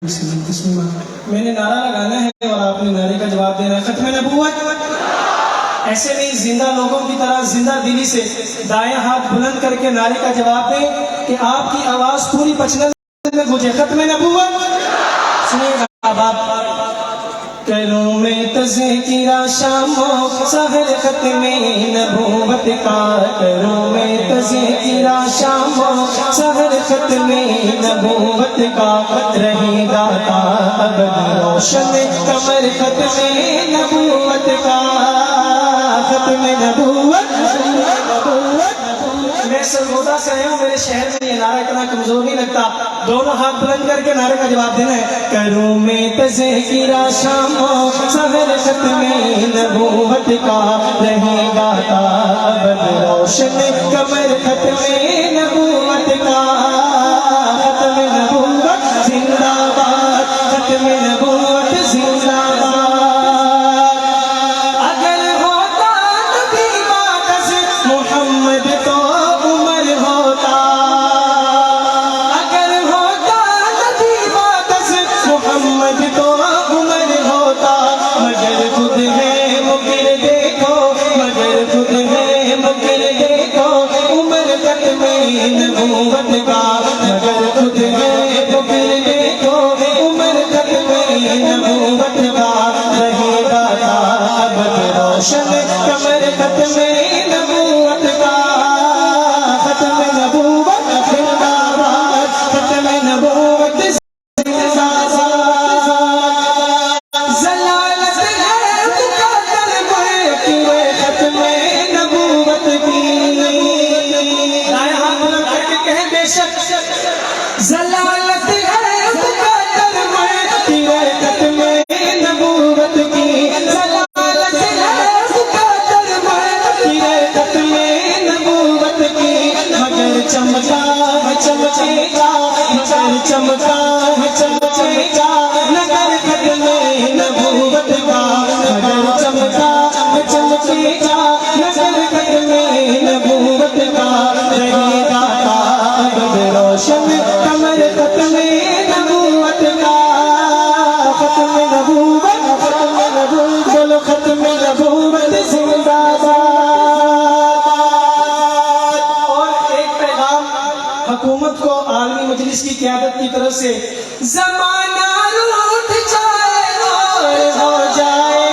میں نے نعرہ لگانا ہے اور آپ نے نعرے کا جواب دینا ہے. ختم نبوت ایسے نہیں، زندہ لوگوں کی طرح زندہ دلی سے دائیں ہاتھ بلند کر کے نعرے کا جواب دیں کہ آپ کی آواز پوری پچنل میں گونجے. ختم نبوت سنیے گا. اب آپ کروں میں تذکرہ شام و سحر ختم نبوت کا، کروں میں تذکرہ شام و سحر ختم نبوت کا، رہے گا تا ابد روشن قمر ختم نبوت کا. ختم نبوت. میں سرگودا سے آیا ہوں، میرے شہر میں یہ نعرہ اتنا کمزور نہیں لگتا. دونوں ہاتھ بلند کر کے نعرے کا جواب دینا ہے. کروں میں تذکرہ شام و سحر ختم نبوت کا، رہے گا تا ابد روشن قمر ختم نبوت کا. ختم نبوت زندہ باد، ختم نبوت زندہ باد. اگر ہوتا نبی باکس محمد تو عمر ہوتا، اگر ہوتا نبی باکس محمد تو عمر ہوتا. مگر خود ہے مگر دیکھو، مگر خود ہے مگر دیکھو عمر ختم نبوت کا. مگر خود ہے مگر دیکھو عمر ختم نبوت کا، رہے گا تا ابد روشن قمر ختم نبوت کا. ختم نبوت زندہ باد، ختم نبوت زندہ باد. ضلالت ہے مقدر میں ختم نبوت کی. دائیں ہاتھ بلند کر کے کہیں بے شک ضلالت ہے مقدر میں ختم نبوت کی. ضلالت ہے مقدر میں ختم نبوت کی. مگر چمکا ہے چمکے گا، مگر چمکا ہے چمکے گا نگر ختم نبوت کا. مگر چمکا ہے چمکے گا نگر ختم نبوت کا، رہے گا تا ابد روشن قمر ختم نبوت کا. ختم نبوت، ختم نبوت بولو ختم نبوت زندہ باد. اور ایک پیغام حکومت کو عالمی مجلس کی قیادت کی طرف سے. زمانہ روٹھ جائے اور ہو جائے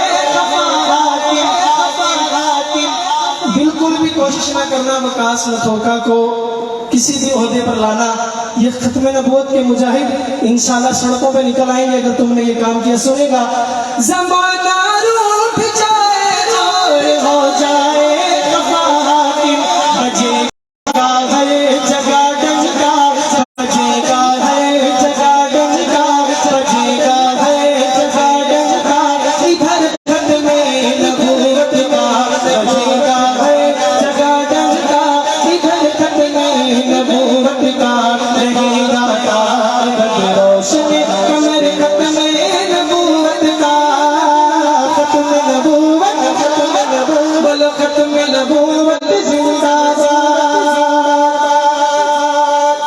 بالکل بھی کوشش نہ کرنا وقاص متوقع کو کسی بھی عہدے پر لانا. یہ ختم نبوت کے مجاہد انشاءاللہ سڑکوں پہ نکل آئیں گے اگر تم نے یہ کام کیا. سنے گا. زمانہ روٹھ جائے اور ہو جائے حاکم، بجے گا ہر جگہ ڈنکا، بجے گا ہر جگہ ڈنکا، بجے گا ہر جگہ ڈنکا. ادھر ختم نبوت کا، بجے گا ہر جگہ ڈنکا، ادھر ختم نبوت کا، رہے گا تا ابد روشن قمر ختم نبوت کا. ختم نبوت، ختم نبوت بولو ختم نبوت زندہ باد.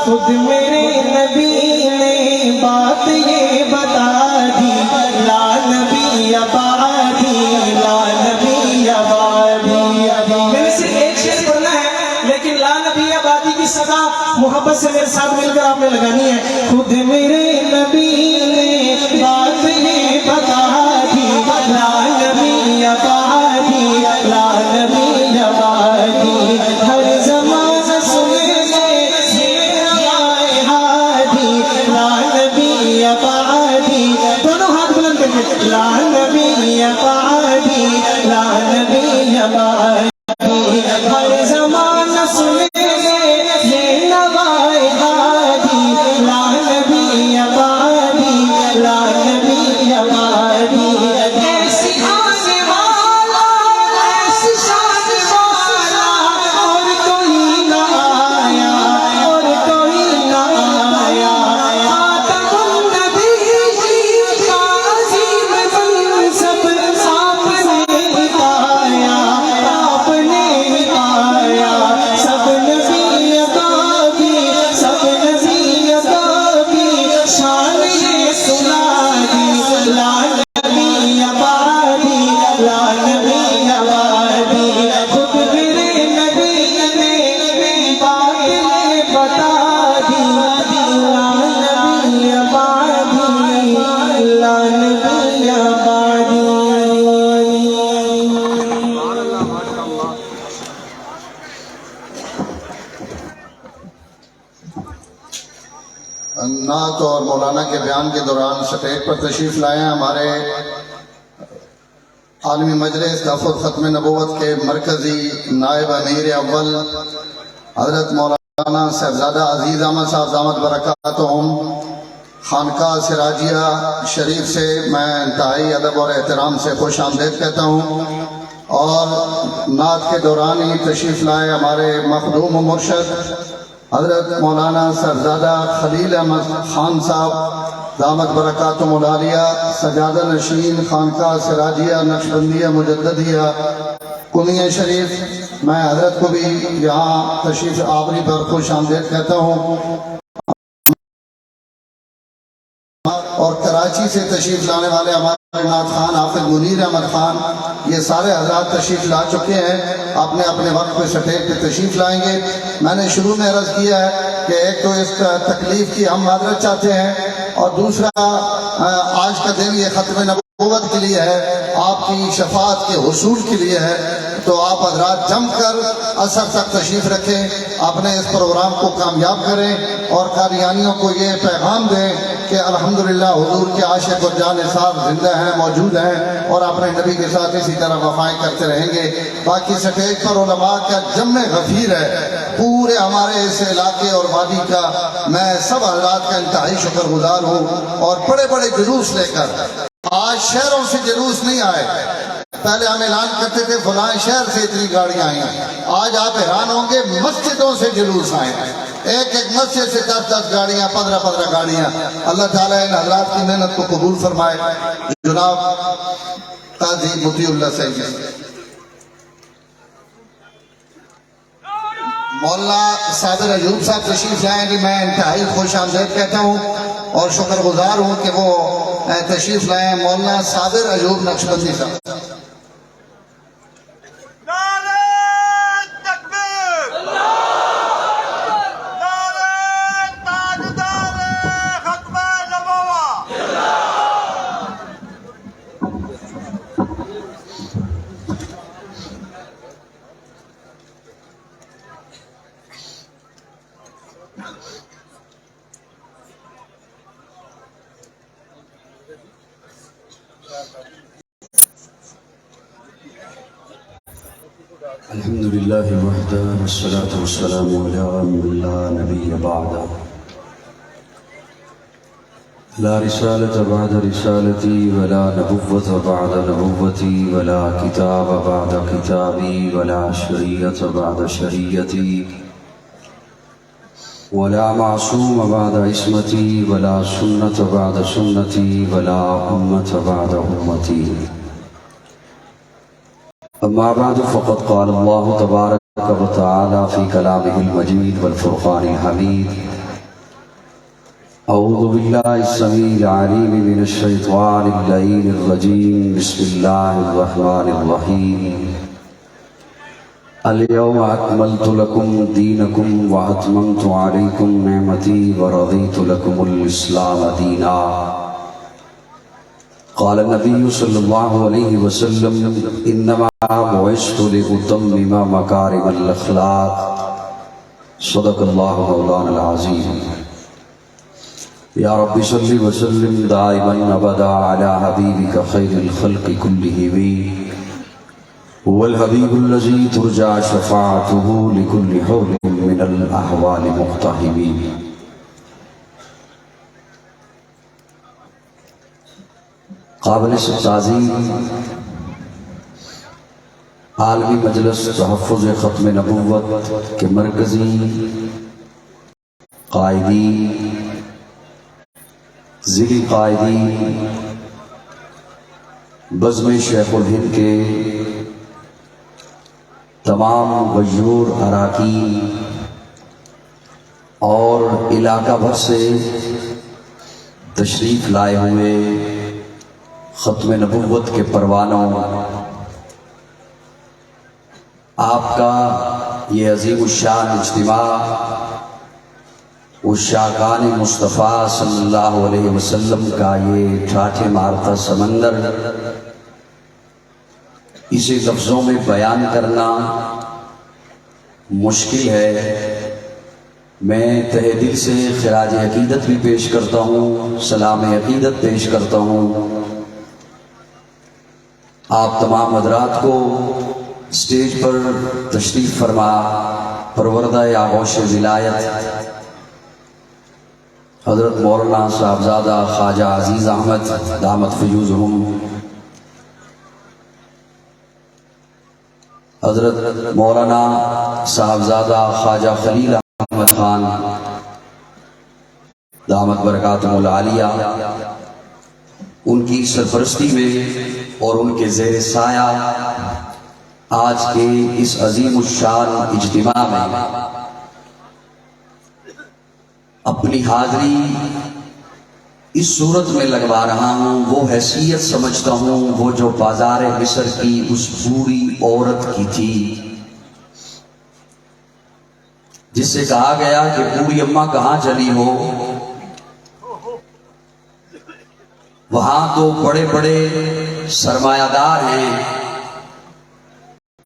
خود میرے نبی نے بات یہ بتا دی، لا نبی آبادی، لا نبی آبادی. میں نے صرف ایک شعر پڑھنا ہے لیکن لا نبی آبادی کی صدا محبت سے میرے ساتھ مل کر آپ نے لگانی ہے. خود میرے نبی نے بات یہ بتا دی، لا نبی آبادی، لا نبی آبادی. ہر زمانہ سنے یہ آئے ہادی، لا نبی آبادی. دونوں ہاتھ بلند کر کے لا نبی آبادی، لا نبی آبادی. ہر زمانہ سنے یہ نوائے ہادی، لا نبی آبادی، لا نبی آبادی. ایسی آنے والا، ایسی شان والا اور کوئی نہ آیا، اور کوئی نہ آیا. خاتم النبی کا عظیم منصب آپ نے پایا، آپ نے پایا. بیان کے دوران سٹیج پر تشریف لائے ہیں ہمارے عالمی مجلس تحفظ ختم نبوت کے مرکزی نائب امیر اول حضرت مولانا صاحبزادہ عزیز احمد صاحب دامت برکاتہم، خانقاہ سراجیہ شریف سے میں انتہائی ادب اور احترام سے خوش آمدید کہتا ہوں، اور نعت کے دوران ہی تشریف لائے ہمارے مخدوم و مرشد حضرت مولانا صاحبزادہ خلیل احمد خان صاحب دامت برکاتہم العالیہ، سجادہ نشین خانقاہ سراجیہ نقشبندیہ مجددیہ کنیہ شریف، میں حضرت کو بھی یہاں تشریف آوری پر خوش آمدید کہتا ہوں، اور کراچی سے تشریف لانے والے ہمارے نعت خان حافظ منیر احمد خان، یہ سارے حضرات تشریف لا چکے ہیں، اپنے اپنے وقت پہ سٹیج پہ تشریف لائیں گے۔ میں نے شروع میں عرض کیا ہے کہ ایک تو اس تکلیف کی ہم معذرت چاہتے ہیں، اور دوسرا آج کا دن یہ ختم نبوت کے لیے ہے، آپ کی شفاعت کے حصول کے لیے ہے، تو آپ حضرات جم کر عصر تک تشریف رکھیں، اپنے اس پروگرام کو کامیاب کریں، اور قادیانیوں کو یہ پیغام دیں کہ الحمدللہ حضور کے عاشق اور جانثار زندہ ہیں، موجود ہیں، اور اپنے نبی کے ساتھ اسی طرح وفائیں کرتے رہیں گے۔ باقی سٹیج پر علماء کا جمع غفیر ہے، پورے ہمارے اس علاقے اور وادی کا، میں سب حضرات کا انتہائی شکر گزار ہوں، اور بڑے بڑے جلوس لے کر، آج شہروں سے جلوس نہیں آئے، پہلے ہم اعلان کرتے تھے فلاں شہر سے اتنی گاڑیاں آئیں، آج آپ حیران ہوں گے مسجدوں سے جلوس آئے ہیں، ایک ایک مسجد سے 10 گاڑیاں، 15 گاڑیاں۔ اللہ تعالیٰ ان حضرات کی محنت کو قبول فرمائے۔ جناب قاضی مطیع اللہ صاحب، مولانا صابر ایوب صاحب تشریف لائیں گے، میں انتہائی خوش آمدید کہتا ہوں اور شکر گزار ہوں کہ وہ تشریف لائیں۔ مولانا صابر ایوب نقشبندی صاحب۔ الحمدللہ وحدہ والصلاة والسلام علی من لا نبی بعدہ، لا رسالة بعد رسالتی ولا نبوة بعد نبوتی ولا کتاب بعد کتابی ولا شریعت بعد شریعتی ولا معصوم بعد عصمتی ولا سنت بعد سنتی ولا امت بعد امتی۔ اما بعد فقد قال الله تبارك وتعالى في كلامه المجيد والفرقان الحميد: اعوذ بالله السميع العليم من الشيطان اللعين الرجيم، بسم الله الرحمن الرحيم، اليوم اكملت لكم دينكم واتممت عليكم نعمتي ورضيت لكم الاسلام دينا۔ قال النبي صلى الله عليه وسلم: انما بعثت لأتمم مكارم الاخلاق۔ صدق الله مولانا العظيم۔ يا رب صل وسلم دائما ابدا على حبيبك خير الخلق كلهم، هو الحبيب الذي ترجى شفاعته لكل حول من الاحوال مقتحم۔ قابل تعظیم عالمی مجلس تحفظ ختم نبوت کے مرکزی قائدین، ذیلی قائدین، بزم شیخ الہند کے تمام غیور اراکین اور علاقہ بھر سے تشریف لائے ہوئے ختم نبوت کے پروانوں، آپ کا یہ عظیم الشان اجتماع عشاقان مصطفیٰ صلی اللہ علیہ وسلم کا یہ ٹھاٹھے مارتا سمندر، اسے لفظوں میں بیان کرنا مشکل ہے، میں تہہ دل سے خراج عقیدت بھی پیش کرتا ہوں، سلام عقیدت پیش کرتا ہوں آپ تمام حضرات کو اسٹیج پر تشریف فرما پروردہ آغوش ولایت حضرت مولانا صاحبزادہ خواجہ عزیز احمد دامت فیوزہم، حضرت مولانا صاحبزادہ خواجہ خلیل احمد خان دامت برکاتہم العالیہ، ان کی سرپرستی میں اور ان کے زیر سایہ آج کے اس عظیم الشان اجتماع میں اپنی حاضری اس صورت میں لگوا رہا ہوں، وہ حیثیت سمجھتا ہوں وہ جو بازار مصر کی اس بوڑھی عورت کی تھی جس سے کہا گیا کہ بوڑھی اماں کہاں چلی ہو؟ وہاں تو بڑے بڑے سرمایہ دار ہیں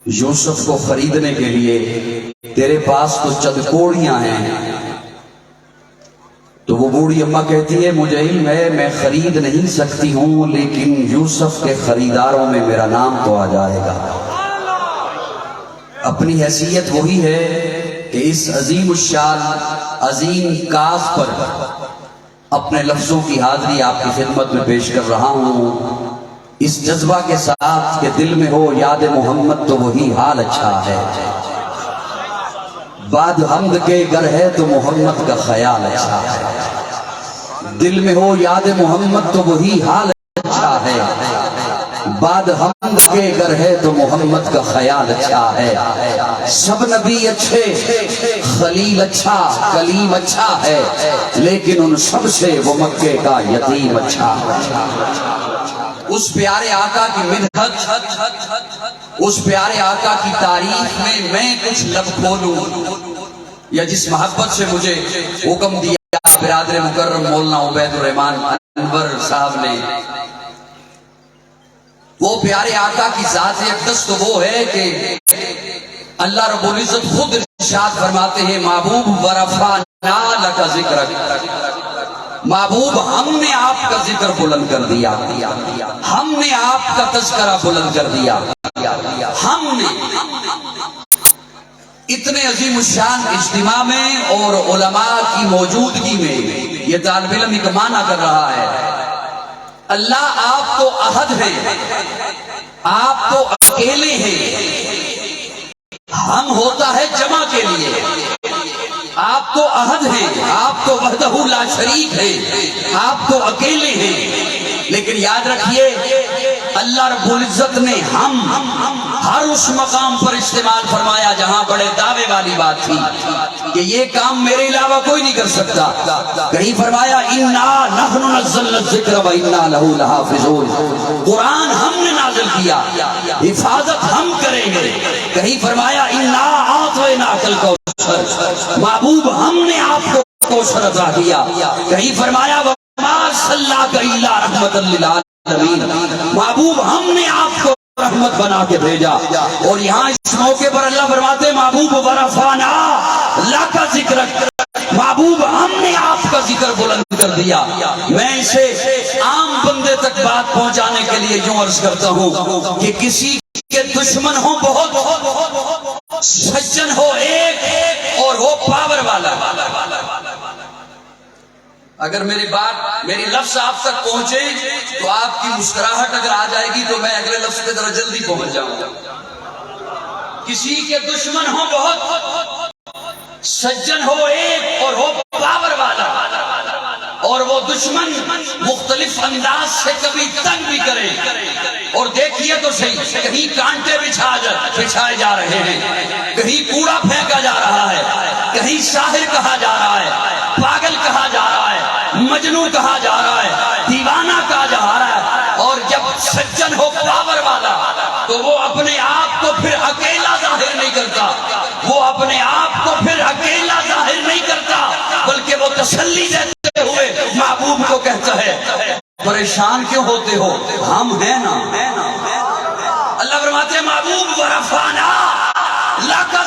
یوسف کو خریدنے کے لیے، تیرے پاس تو چند کوڑیاں ہیں۔ تو وہ بوڑھی اماں کہتی ہے مجھے علم ہے میں خرید نہیں سکتی ہوں، لیکن یوسف کے خریداروں میں میرا نام تو آ جائے گا۔ اپنی حیثیت وہی ہے کہ اس عظیم الشان عظیم کاس پر اپنے لفظوں کی حاضری آپ کی خدمت میں پیش کر رہا ہوں، اس جذبہ کے ساتھ کہ دل میں ہو یاد محمد تو وہی حال اچھا ہے، بعد حمد کے گر ہے تو محمد کا خیال اچھا ہے۔ دل میں ہو یاد محمد تو وہی حال اچھا ہے، بعد حمد کے گر ہے تو محمد کا خیال اچھا ہے۔ سب نبی اچھے خلیل اچھا کلیم اچھا ہے، لیکن ان سب سے وہ مکے کا یتیم اچھا ہے۔ اس پیارے آقا کی مدحت، اس پیارے آقا کی تعریف میں کچھ لب کھولوں، یا جس محبت سے مجھے حکم دیا برادر مکرم مولانا عبید الرحمن انور صاحب نے، وہ پیارے آقا کی ذات اقدس تو وہ ہے کہ اللہ رب العزت خود ارشاد فرماتے ہیں محبوب ورفعنا لک ذکرک، محبوب ہم نے آپ کا ذکر بلند کر دیا، ہم نے آپ کا تذکرہ بلند کر دیا، ہم نے اتنے عظیم الشان اجتماع میں اور علماء کی موجودگی میں یہ طالب علم ایک معنی کر رہا ہے، اللہ آپ تو احد ہیں، آپ تو اکیلے ہیں، ہم ہوتا ہے جمع کے لیے، آپ تو احد ہیں، آپ تو وحدہ لا شریک ہیں، آپ تو اکیلے ہیں، لیکن یاد رکھیے اللہ رب العزت نے ہم ہر اس مقام پر استعمال فرمایا جہاں بڑے دعوے والی بات تھی کہ یہ کام میرے علاوہ کوئی نہیں کر سکتا۔ کہیں فرمایا انا نحن نزلنا الذکر و انا لہ لحافظون، قرآن ہم نے نازل کیا، حفاظت ہم کریں گے۔ کہیں فرمایا انا اعطیناک الکوثر، محبوب ہم نے آپ کو کوثر عطا کیا۔ کہیں فرمایا وما ارسلناک الا رحمۃ للعالمین، محبوب ہم نے آپ کو رحمت بنا کے بھیجا۔ اور یہاں اس موقع پر اللہ فرماتے محبوب ورفعنا لک ذکرک، محبوب ہم نے آپ کا ذکر بلند کر دیا۔ میں اسے عام بندے تک بات پہنچانے کے لیے یوں عرض کرتا ہوں کہ کسی کے دشمن ہو بہت، سجن ہو ایک، اور ہو پاور والا، اگر میری لفظ آپ تک پہنچے تو آپ کی مسکراہٹ اگر آ جائے گی تو میں اگلے لفظ پہ ذرا جلدی پہنچ جاؤں گا۔ کسی کے دشمن ہو بہت، سجن ہو ایک، اور ہو پاور والا، اور وہ دشمن مختلف انداز سے کبھی تنگ بھی کرے، اور دیکھیے تو صحیح کہیں کانٹے بچھائے جا رہے ہیں، کہیں کوڑا پھینکا جا رہا ہے، کہیں شاعر کہا جا رہا ہے، پاگل کہا جا رہا ہے، مجنون کہا جا رہا ہے، دیوانہ کہا جا رہا ہے، اور جب سجن ہو پاور والا تو وہ اپنے آپ کو پھر اکیلا ظاہر نہیں کرتا، وہ اپنے آپ کو پھر اکیلا ظاہر نہیں کرتا، بلکہ وہ تسلی دیتے ہوئے محبوب کو کہتا ہے پریشان کیوں ہوتے ہو، ہم ہیں نا۔ اللہ فرماتے ہیں محبوب ورفعنا لک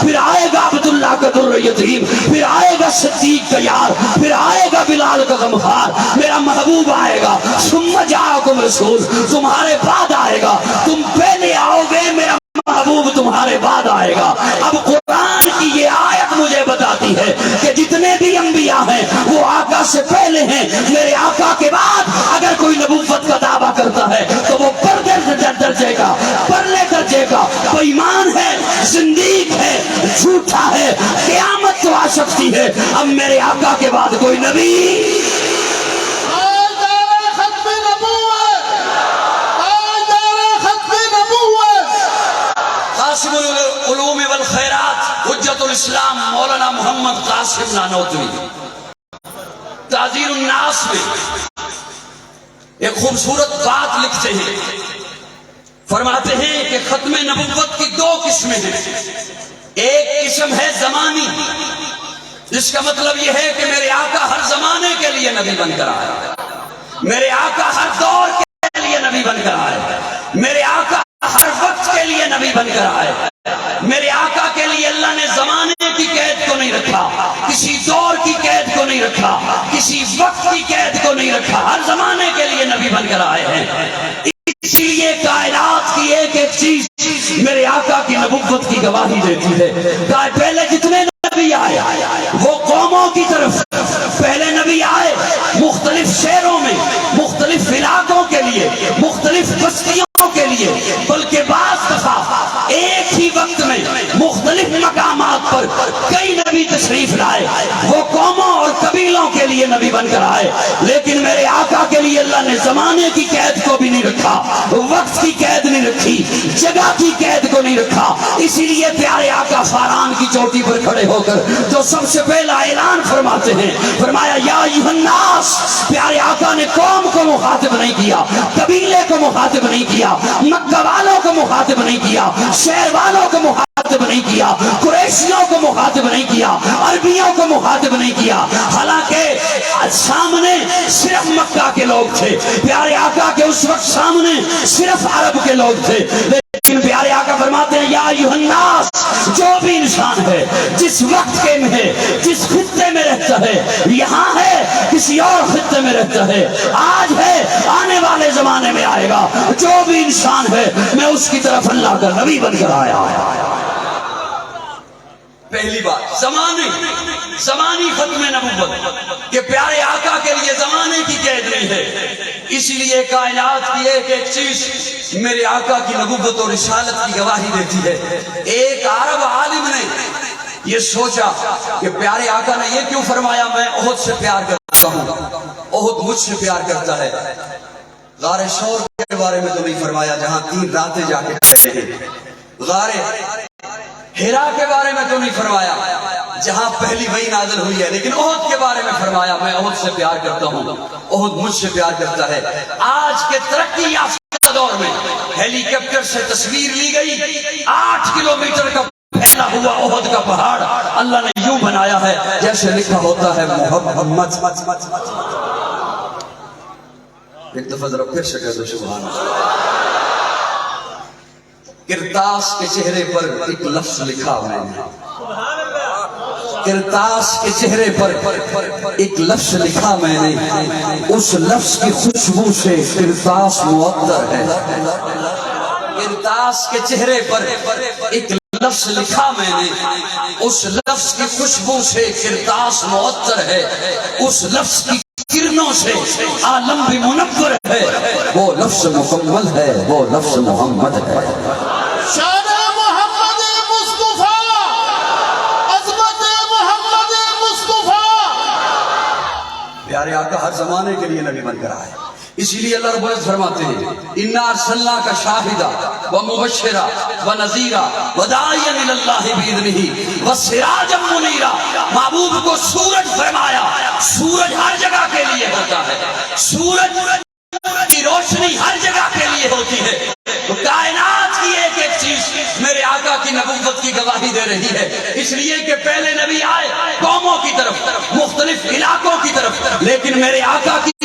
پھر آئے گا عبداللہ کا در یتیم، پھر آئے گا صدیق کا یار، پھر آئے گا بلال کا غمخوار، میرا محبوب آئے گا، ثم جاءکم رسول، تمہارے بعد آئے گا، تم پہلے آؤ گے، میرا محبوب تمہارے بعد آئے گا۔ اب قرآن کی یہ آیت مجھے بتاتی ہے کہ جتنے بھی انبیاء ہیں وہ آقا سے پہلے ہیں، میرے آقا کے بعد اگر کوئی نبوت کا دعویٰ کرتا ہے تو وہ درجے کا، پرلے درجے کا بے ایمان ہے، زندیق ہے، جھوٹا ہے، قیامت تو آ سکتی ہے۔ اب میرے آقا کے بعد کوئی نبی قاسم العلوم والخیرات حجت الاسلام مولانا محمد قاسم نانوتوی تعذیر الناس میں ایک خوبصورت بات لکھتے ہیں، فرماتے ہیں کہ ختم نبوت کی دو قسمیں ہیں۔ ایک قسم ہے زمانی، جس کا مطلب یہ ہے کہ میرے آقا ہر زمانے کے لیے نبی بن کر آئے، میرے آقا ہر دور کے لیے نبی بن کر آئے، میرے آقا ہر وقت کے لیے نبی بن کر آئے۔ میرے آقا کے لیے اللہ نے زمانے کی قید کو نہیں رکھا، کسی دور کی قید کو نہیں رکھا، کسی وقت کی قید کو نہیں رکھا، ہر زمانے کے لیے نبی بن کر آئے ہیں۔ اسی لیے کائنات کی ایک ایک چیز میرے آقا کی نبوت کی گواہی دیتی ہے۔ پہلے جتنے نبی آئے وہ قوموں کی طرف پہلے نبی آئے، مختلف شہروں میں، مختلف علاقوں کے لیے، مختلف بستیوں کے لیے، بلکہ بعض دفعہ ایک ہی وقت میں مختلف مقامات پر کئی نبی تشریف لائے، وہ قوموں اور قبیلوں کے لیے نبی بن کر آئے۔ لیکن میرے آقا کے لیے اللہ نے زمانے کی قید کو بھی نہیں رکھا، وقت کی قید نہیں رکھی، جگہ کی قید کو نہیں رکھا۔ اسی لیے پیارے آقا فاران کی چوٹی پر کھڑے ہو کر جو سب سے پہلا اعلان فرماتے ہیں، فرمایا یا ایھا الناس، پیارے آقا نے قوم کو مخاطب نہیں کیا، قبیلے کو مخاطب نہیں کیا، مکہ والوں کو مخاطب نہیں کیا، شہر والوں کو مخاطب نہیں کیا، قریشیوں کو مخاطب نہیں کیا، عربیوں کو مخاطب نہیں کیا، حالانکہ سامنے صرف مکہ کے لوگ تھے، پیارے آقا کے اس وقت سامنے صرف عرب کے لوگ تھے۔ لیکن پیارے آقا فرماتے ہیں یا ایھا الناس، جو بھی انسان ہے، جس وقت کے میں ہے، جس خطے میں رہتا ہے، یہاں ہے کسی اور خطے میں رہتا ہے، آج ہے آنے والے زمانے میں آئے گا، جو بھی انسان ہے میں اس کی طرف اللہ کا نبی بن کر آیا۔ پہلی بات زمانی ختم نبوت کہ پیارے آقا کے لیے زمانے کی قید نہیں ہے۔ اسی لیے کائنات کی ایک ایک چیز میرے آقا کی نبوت اور رسالت کی گواہی دیتی ہے۔ ایک عرب عالم نے یہ سوچا کہ پیارے آقا نے یہ کیوں فرمایا میں احد سے پیار کرتا ہوں، احد مجھ سے پیار کرتا ہے۔ غار ثور کے بارے میں تو نہیں فرمایا جہاں 3 راتیں جا کے ٹھہرے ہیں، غار ہرا کے بارے میں تو نہیں فرمایا جہاں پہلی وحی نازل ہوئی ہے، لیکن احد کے بارے میں فرمایا میں احد سے پیار کرتا ہوں، احد مجھ سے پیار کرتا ہے۔ آج کے ترقی یافتہ دور میں ہیلی کاپٹر سے تصویر لی گئی، 8 کلومیٹر کا پھیلا ہوا احد کا پہاڑ اللہ نے یوں بنایا ہے جیسے لکھا ہوتا ہے محمد۔ ایک دفعہ ذرا پھر سے کہہ دو سبحان اللہ۔ کرتاس کے چہرے پر ایک لفظ لکھا میں نے، کرتاس کے چہرے پر ایک لفظ لکھا میں نے، اس لفظ کی خوشبو سے کرتاس معطر ہے۔ کرتاس کے چہرے پر ایک لفظ لکھا میں نے، اس لفظ کی خوشبو سے کرتاس معطر ہے، اس لفظ کی کرنوں سے عالم بھی منور ہے، وہ لفظ مکمل ہے، وہ لفظ محمد ہے۔ شان محمد مصطفیٰ، عظمت محمد مصطفیٰ۔ پیارے آقا ہر زمانے کے لیے نبی بن کر آئے، اسی لیے اللہ رب العزت فرماتے ہیں اِنَّا أَرْسَلْنَاكَ شَاهِدًا وَمُبَشِّرًا وَنَذِيرًا وَدَاعِيًا إِلَى اللَّهِ بِإِذْنِهِ وَسِرَاجًا مُنِيرًا۔ محبوب کو سورج فرمایا، سورج ہر جگہ کے لیے ہوتا ہے، سورج کی روشنی ہر جگہ کے لیے ہوتی ہے۔ تو کائنات کی ایک ایک چیز میرے آقا کی نبوت کی گواہی دے رہی ہے، اس لیے کہ پہلے نبی آئے قوموں کی طرف، مختلف علاقوں کی طرف، لیکن میرے آقا کی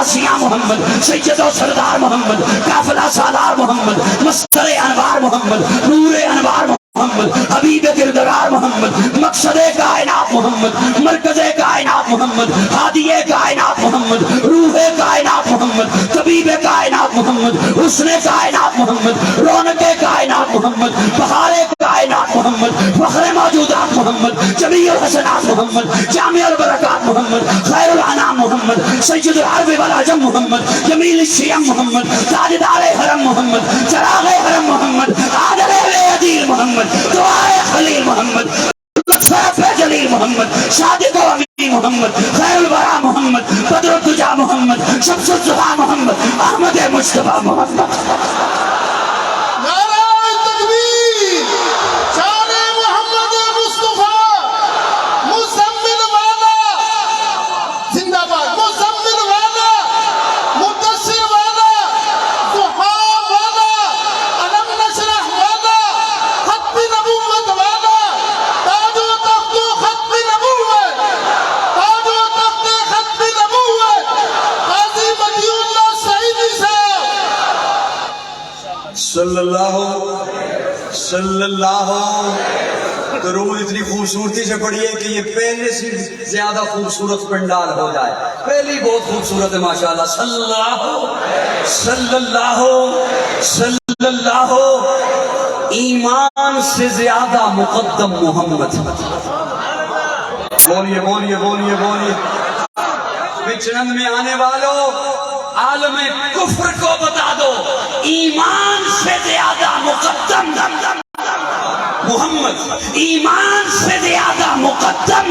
آسیہ محمد، سید و سردار محمد، قافلہ سالار محمد، مصدر انوار محمد، نور انوار محمد، حبیب کردگار محمد، مقصد کائنات محمد، مرکز کائنات محمد، ہادی کائنات محمد، روح کائنات محمد، طبیب کائنات محمد، حسن کائنات محمد، رونق کائنات محمد، بہار کائنات محمد، فخر موجودات محمد، جمیع الحسنات محمد، جامع البرکات محمد، خیر الانام محمد، سید العرب والعجم محمد، جمیل الشیم محمد، تاجدار حرم محمد، چراغ حرم محمد، عادل عدیل محمد، دعائے خلیل محمد، لطف جلیل محمد، صادق و امین محمد، خیر الورا محمد، بدر الدجا محمد، شمس الضحا محمد، احمد مصطفیٰ محمد. نعرہ تکبیر، شان محمد مصطفیٰ، مزمل والا زندہ باد، مزمل والا، مدثر والا، ضحا والا، علم نشرح والا، ختم نبوت والا، تاج و تخت و ختم نبوت، تاج و تخت ختم نبوت، قاضی مدی اللہ سعیدی صاحب. صلی اللہ درود اتنی خوبصورتی سے پڑھیے کہ یہ پہلے سے زیادہ خوبصورت پنڈال ہو جائے. پہلی بہت خوبصورت ہے ماشاءاللہ. صلی اللہ ایمان سے زیادہ مقدم محمد. بولیے بولیے بولیے بولیے. چنند میں آنے والوں عالم کفر کو بتا دو ایمان سے زیادہ مقدم محمد. ایمان سے زیادہ مقدم،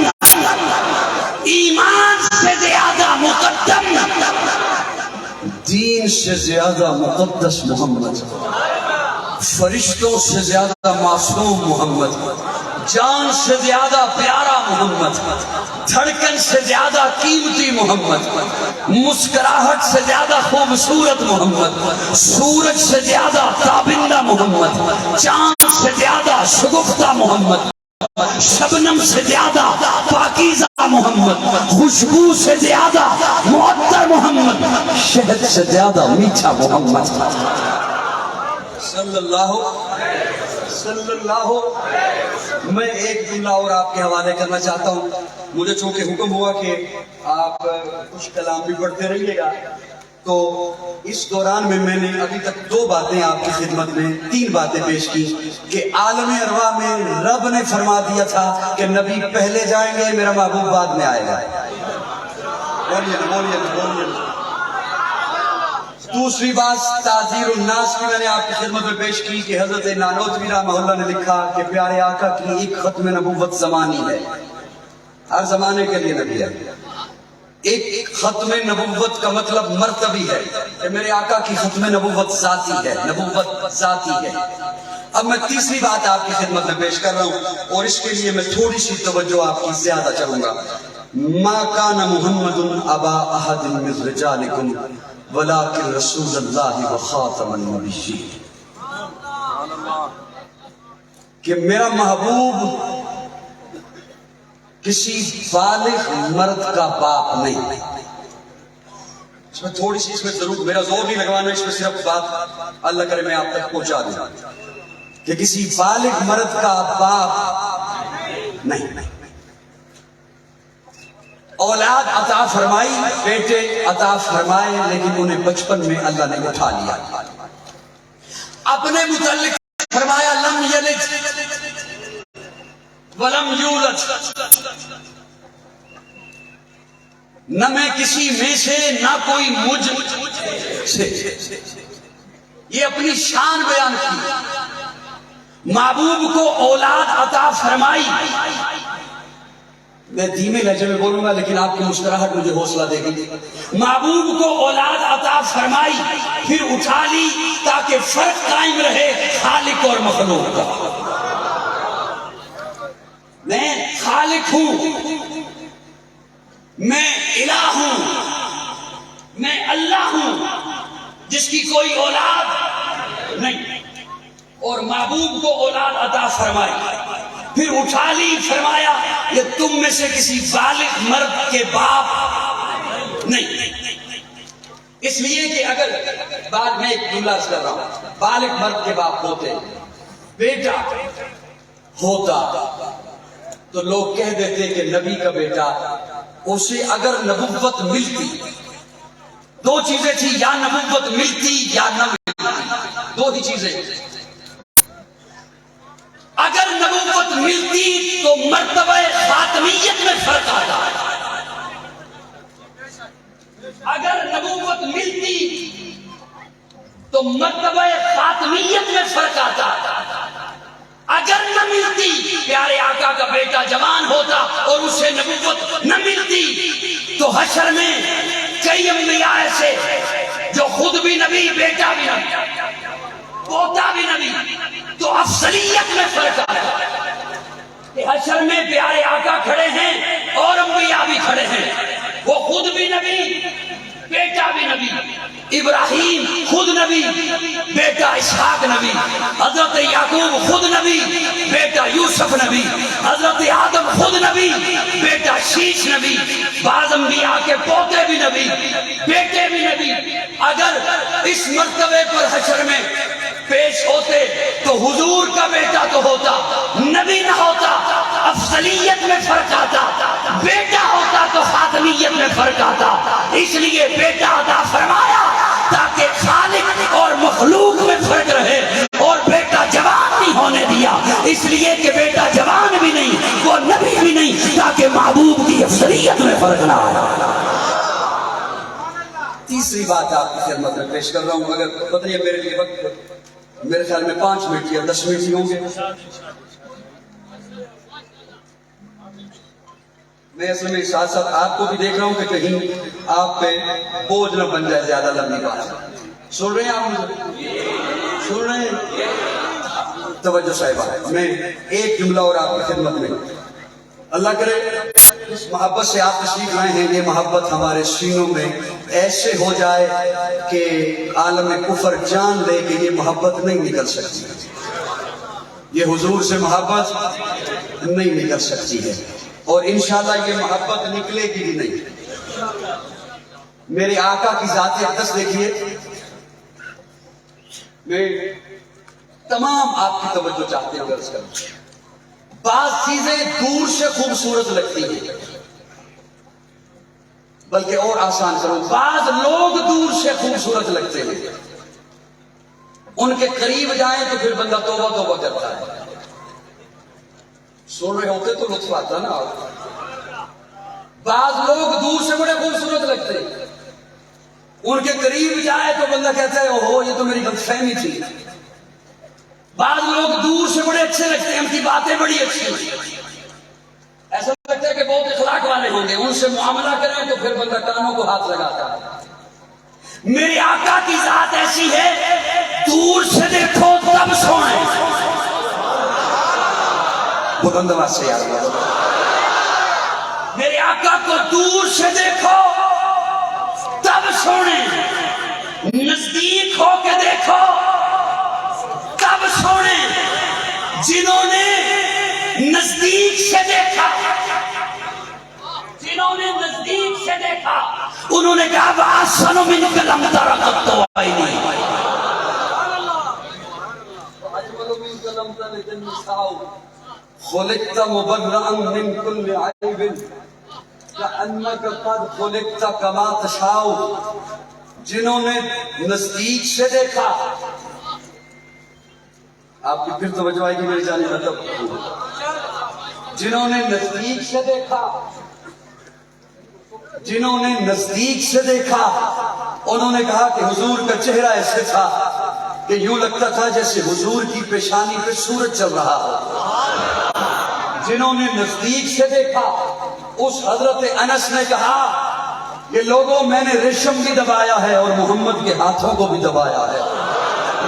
ایمان سے زیادہ مقدم، دین سے زیادہ مقدس محمد، فرشتوں سے زیادہ معصوم محمد، جان سے زیادہ پیارا محمد، دھڑکن سے زیادہ قیمتی محمد، مسکراہٹ سے زیادہ خوبصورت محمد، سورج سے زیادہ تابندہ محمد، چاند سے زیادہ شگفتہ محمد، شبنم سے زیادہ پاکیزہ محمد، خوشبو سے زیادہ معطر محمد، شہد سے زیادہ میٹھا محمد. صلی اللہ. میں ایک جملہ اور آپ کے حوالے کرنا چاہتا ہوں. مجھے چونکہ حکم ہوا کہ آپ کچھ کلام بھی پڑھتے رہیے گا، تو اس دوران میں نے ابھی تک 2 باتیں آپ کی خدمت میں 3 باتیں پیش کی کہ عالم ارواح میں رب نے فرما دیا تھا کہ نبی پہلے جائیں گے، میرا محبوب بعد میں آئے گا. بولیے. دوسری بات تعزیر الناس کی میں نے آپ کی خدمت میں پیش کی کہ حضرت نانوتوی رحمہ اللہ نے لکھا کہ پیارے آقا کی ایک ختم نبوت زمانی ہے، ہر زمانے کے لیے نبی ہے. ایک ختم نبوت کا مطلب مرتبی ہے کہ میرے آقا کی ختم نبوت ذاتی ہے، نبوت ذاتی ہے. اب میں تیسری بات آپ کی خدمت میں پیش کر رہا ہوں اور اس کے لیے میں تھوڑی سی توجہ آپ کی زیادہ چاہوں گا. ما کان محمد ابا احد من رجالکم ولیکن رسول اللہ و خاتم النبیین. کہ میرا محبوب کسی بالغ مرد کا باپ نہیں. اس میں تھوڑی سی ضرور میرا زور نہیں لگوانا، اس میں صرف بات اللہ کرے میں آپ تک پہنچا دوں کہ کسی بالغ مرد کا باپ نہیں. اولاد عطا فرمائی، بیٹے عطا فرمائے، لیکن انہیں بچپن میں اللہ نے اٹھا لیا. اپنے متعلق فرمایا لم یلد ولم یولد، نہ میں کسی میں سے نہ کوئی مجھ سے. یہ اپنی شان بیان کی. محبوب کو اولاد عطا فرمائی. میں دھیمے لہجے میں بولوں گا لیکن آپ کی مسکراہٹ مجھے حوصلہ دے گی. محبوب کو اولاد عطا فرمائی، پھر اٹھا لی تاکہ فرق قائم رہے خالق اور مخلوق کا. میں خالق ہوں، میں الہ ہوں، میں اللہ ہوں جس کی کوئی اولاد نہیں. اور محبوب کو اولاد عطا فرمائی، پھر اٹھا لی، فرمایا یہ تم میں سے کسی بالغ مرد کے باپ نہیں. اس لیے کہ اگر بعد میں ایک جملہ عرض کر رہا ہوں، بالغ مرد کے باپ ہوتے، بیٹا ہوتا تو لوگ کہہ دیتے کہ نبی کا بیٹا، اسے اگر نبوت ملتی، دو چیزیں تھی، یا نبوت ملتی یا نہ ملتی، دو ہی چیزیں۔ اگر نبوت ملتی تو مرتبہ خاتمیت میں فرق آتا، اگر نبوت ملتی تو مرتبہ خاتمیت میں فرق آتا، اگر نہ ملتی، پیارے آقا کا بیٹا جوان ہوتا اور اسے نبوت نہ ملتی تو حشر میں کئی انبیاء ایسے جو خود بھی نبی، بیٹا بھی نبی، پوتا بھی نبی، تو افضلیت میں فرق آیا کہ حشر میں پیارے آقا کھڑے ہیں اور انبیاء بھی کھڑے ہیں، وہ خود بھی نبی، بیٹا بھی نبی، ابراہیم خود نبی، بیٹا اسحاق نبی، حضرت یعقوب خود نبی، بیٹا یوسف نبی، حضرت آدم خود نبی، بیٹا شیش نبی، بعض انبیاء کے پوتے بھی نبی، بیٹے بھی نبی۔ اگر اس مرتبے پر حشر میں پیش ہوتے تو حضور کا بیٹا تو ہوتا، نبی نہ ہوتا، افضلیت میں فرق آتا، بیٹا ہوتا تو خاتمیت میں فرق آتا۔ اس لیے بیٹا عطا فرمایا تاکہ خالق اور مخلوق میں فرق رہے، اور بیٹا جوان نہیں ہونے دیا اس لیے کہ بیٹا جوان بھی نہیں، وہ نبی بھی نہیں، تاکہ محبوب کی افضلیت میں فرق نہ آئے۔ تیسری بات آپ کی خدمت میں پیش کر رہا ہوں، اگر پتہ نہیں میرے لیے وقت میرے خیال میں 5 منٹ یا 10 منٹ ہی ہوں گے۔ میں اصل میں ساتھ ساتھ آپ کو بھی دیکھ رہا ہوں کہ کہیں آپ پہ بوجھ نہ بن جائے زیادہ لمبی بات۔ سن رہے ہیں آپ مجھے؟ سن رہے ہیں؟ توجہ صاحبہ، میں ایک جملہ اور آپ کی خدمت میں، اللہ کرے اس محبت سے آپ تشریف لائے ہیں، یہ محبت ہمارے سینوں میں ایسے ہو جائے کہ عالم کفر جان لے کہ یہ محبت نہیں نکل سکتی، یہ حضور سے محبت نہیں نکل سکتی ہے، اور انشاءاللہ یہ محبت نکلے گی بھی نہیں۔ میرے آقا کی ذات اقدس دیکھیے، میں تمام آپ کی توجہ چاہتے ہیں عرض کروں، بعض چیزیں دور سے خوبصورت لگتی ہیں، بلکہ اور آسان کروں، بعض لوگ دور سے خوبصورت لگتے ہیں، ان کے قریب جائیں تو پھر بندہ توبہ توبہ کرتا ہے۔ سن رہے ہوتے تو لطف آتا نا۔ بعض لوگ دور سے بڑے خوبصورت لگتے ہیں، ان کے قریب جائے تو بندہ کہتا ہے اوہو یہ تو میری غلط فہمی تھی۔ بعض لوگ دور سے بڑے اچھے لگتے ہیں، ان کی باتیں بڑی اچھی ہیں، ایسا لگتا ہے کہ بہت اخلاق والے ہوں گے، ان سے معاملہ کریں تو پھر بندہ کانوں کو ہاتھ لگاتا ہے۔ میرے آقا کی ذات ایسی ہے، دور سے دیکھو تب سوئیں، بلند آواز سے یاد کرو، میرے آقا کو دور سے دیکھو تب سوئیں، نزدیک ہو کے دیکھو تب سوئیں۔ جنہوں نے نزدیک سے دیکھا، جنہوں نے نزدیک سے دیکھا، انہوں نے کہا وَأَحْسَنُ مِنْكَ لَمْ تَرَ قَطُّ عَيْنِي وَأَجْمَلُ مِنْكَ لَمْ تَلِدِ النِّسَاءُ خُلِقْتَ مُبَرَّأً مِنْ كُلِّ عَيْبٍ كَأَنَّكَ قَدْ خُلِقْتَ كَمَا تَشَاءُ۔ جنہوں نے نزدیک سے دیکھا، آپ کی پھر توجہ آئے گی میری جانے مطلب، جنہوں نے نزدیک سے دیکھا، جنہوں نے نزدیک سے دیکھا، انہوں نے کہا کہ حضور کا چہرہ ایسے تھا کہ یوں لگتا تھا جیسے حضور کی پیشانی پہ سورج چل رہا ہو۔ جنہوں نے نزدیک سے دیکھا، اس حضرت انس نے کہا کہ لوگوں میں نے ریشم بھی دبایا ہے اور محمد کے ہاتھوں کو بھی دبایا ہے،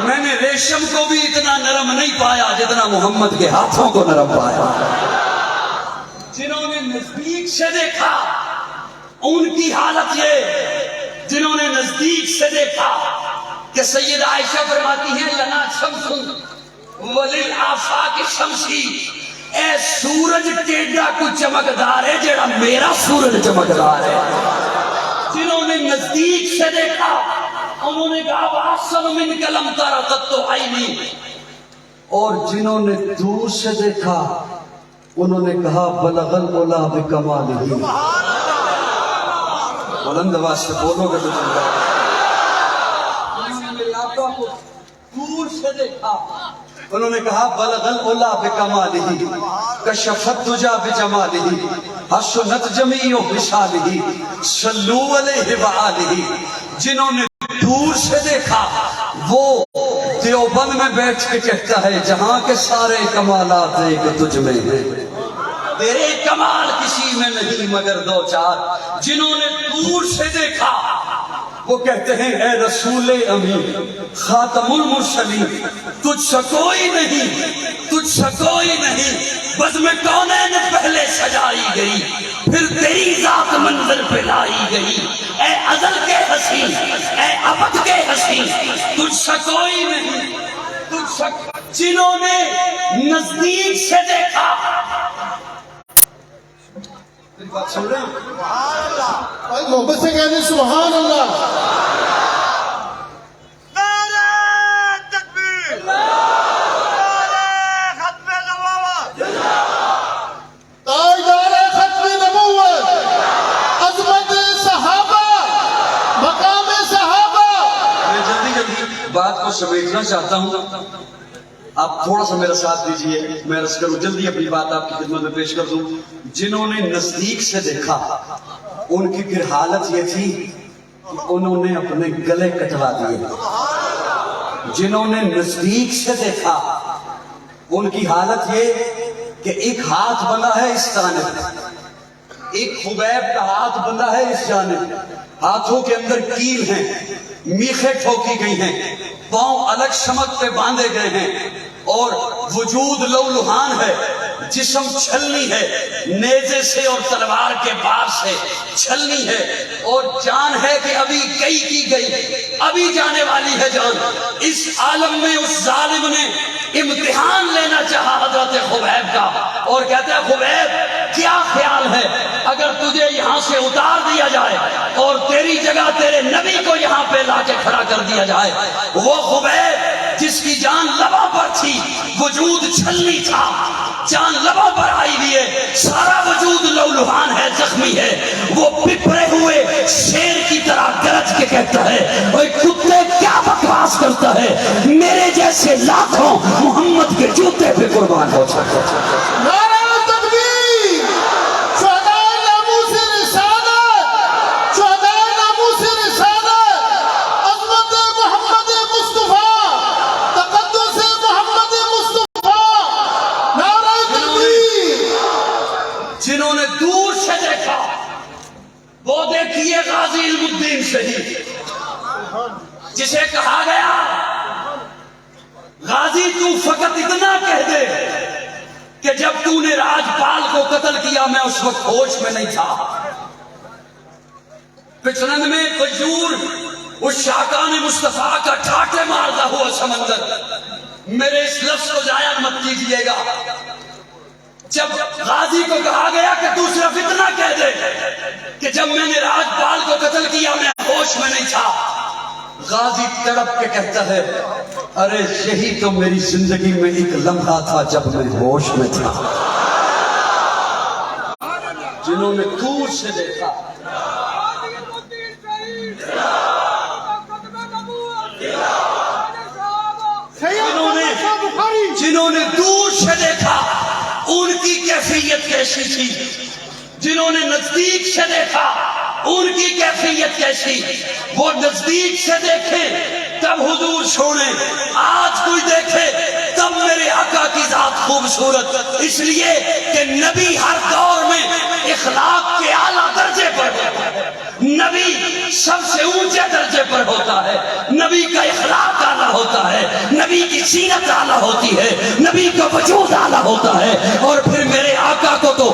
میں نے ریشم کو بھی اتنا نرم نہیں پایا جتنا محمد کے ہاتھوں کو نرم پایا۔ جنہوں نے نزدیک سے دیکھا ان کی حالت یہ، جنہوں نے نزدیک سے دیکھا کہ سیدہ عائشہ فرماتی ہیں لنا شمس وللآفاق شمسی، اے سورج ٹیڈا کو چمکدار ہے جڑا میرا سورج چمکدار ہے۔ جنہوں نے نزدیک سے دیکھا انہوں نے کہا وَأَحْسَنُ مِنْكَ لَمْ تَرَ قَطُّ عَيْنِي، اور جنہوں نے دور سے دیکھا انہوں نے کہا بلغ العلا بکمالہ. بلند آواز سے بولو گے تو چلتا. میرے آقا کو دور سے دیکھا انہوں نے کہا بلغ العلا بکمالہ کشف الدجی بجمالہ حسنت جمیع خصالہ صلوا علیہ وآلہ. جنہوں نے دور سے دیکھا وہ دیوبند میں بیٹھ کے کہتا ہے جہاں کے سارے کمالات ایک تجھ میں ہیں، تیرے کمال کسی میں نہیں مگر دو چار. جنہوں نے دور سے دیکھا وہ کہتے ہیں اے رسول امین خاتم المرسلین، تجھ سے کوئی نہیں، تجھ سے کوئی نہیں. بزم کونین پہلے سجائی گئی پھر تیری ذات منظر پہ لائی گئی. اے ازل کے حسین، اے ابد کے حسین، تجھ سے کوئی نہیں، تجھ سے. جنہوں نے نزدیک سے دیکھا بات سن رہے ہیں؟ اور محبت سے کہتے ہیں سبحان اللہ. تاجدار ختم نبوت، عظمت صحابہ، مقام صحابہ. میں جلدی بات کو سمیٹنا چاہتا ہوں، آپ تھوڑا سا میرا ساتھ دیجئے، میں عرض کروں جلدی اپنی بات آپ کی خدمت میں پیش کر دوں. جنہوں نے نزدیک سے دیکھا ان کی پھر حالت یہ تھی کہ انہوں نے اپنے گلے کٹوا دیے. جنہوں نے نزدیک سے دیکھا ان کی حالت یہ کہ ایک ہاتھ بنا ہے اس جانب، ایک خبیب کا ہاتھ بنا ہے اس جانب، ہاتھوں کے اندر کیل ہیں، میخیں ٹھوکی گئی ہیں، پاؤں الگ سمت پہ باندھے گئے ہیں، اور وجود لولہان ہے، جسم چھلنی ہے، نیزے سے اور تلوار کے بار سے چھلنی ہے، اور جان ہے کہ ابھی گئی کی گئی، ابھی جانے والی ہے جان. اس عالم میں اس ظالم نے امتحان لینا چاہا حضرت خبیب کا، اور کہتا ہے خبیب کیا خیال ہے اگر تجھے یہاں سے اتار دیا جائے اور تیری جگہ تیرے نبی کو یہاں پہ لا کے کھڑا کر دیا جائے. وہ خبیب جس کی جان لبوں پر تھی، وجود چھلنی تھا، جان لبوں پر آئی ہوئی ہے، سارا وجود لولہان ہے، زخمی ہے، وہ پپرے ہوئے شیر کی طرح گرج کے کہتا ہے اوے کتے کیا بکواس کرتا ہے، میرے جیسے لاکھوں محمد کے جوتے پہ قربان ہو سکتا. نعرہ تکبیر، شہدائے ناموس رسالت، شہدائے ناموس رسالت، عظمت محمد مصطفیٰ، تقدس محمد مصطفیٰ. نعرہ تکبیر. جنہوں نے دور سے دیکھا وہ دیکھیے غازی علم الدین شہید، جسے کہا گیا غازی تو فقط اتنا کہہ دے کہ جب تو نے راجپال کو قتل کیا میں اس وقت ہوش میں نہیں تھا. پچھلن میں قیور اس شاکان مصطفیٰ کا ٹھاٹے مارتا ہوا سمندر. میرے اس لفظ کو ضائع مت کیجئے گا. جب غازی کو کہا گیا کہ تو صرف اتنا کہہ دے کہ جب میں نے راجپال کو قتل کیا میں ہوش میں نہیں تھا، غازی تڑپ کے کہتا ہے ارے یہی تو میری زندگی میں ایک لمحہ تھا جب میں ہوش میں تھا. جنہوں نے دور سے دیکھا جنہوں نے دور سے دیکھا ان کی کیفیت کیسی تھی، جنہوں نے نزدیک سے دیکھا ان کی کیفیت کیسی. وہ نزدیک سے دیکھیں تب حضور چھوڑیں، آج کوئی دیکھے تب میرے آقا کی ذات خوبصورت، اس لیے کہ نبی ہر دور میں اخلاق کے اعلیٰ درجے پر ہوتا ہے، نبی سب سے اونچے درجے پر ہوتا ہے، نبی کا اخلاق اعلیٰ ہوتا ہے، نبی کی سیرت اعلیٰ ہوتی ہے، نبی کا وجود اعلیٰ ہوتا ہے. اور پھر میرے آقا کو تو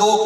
2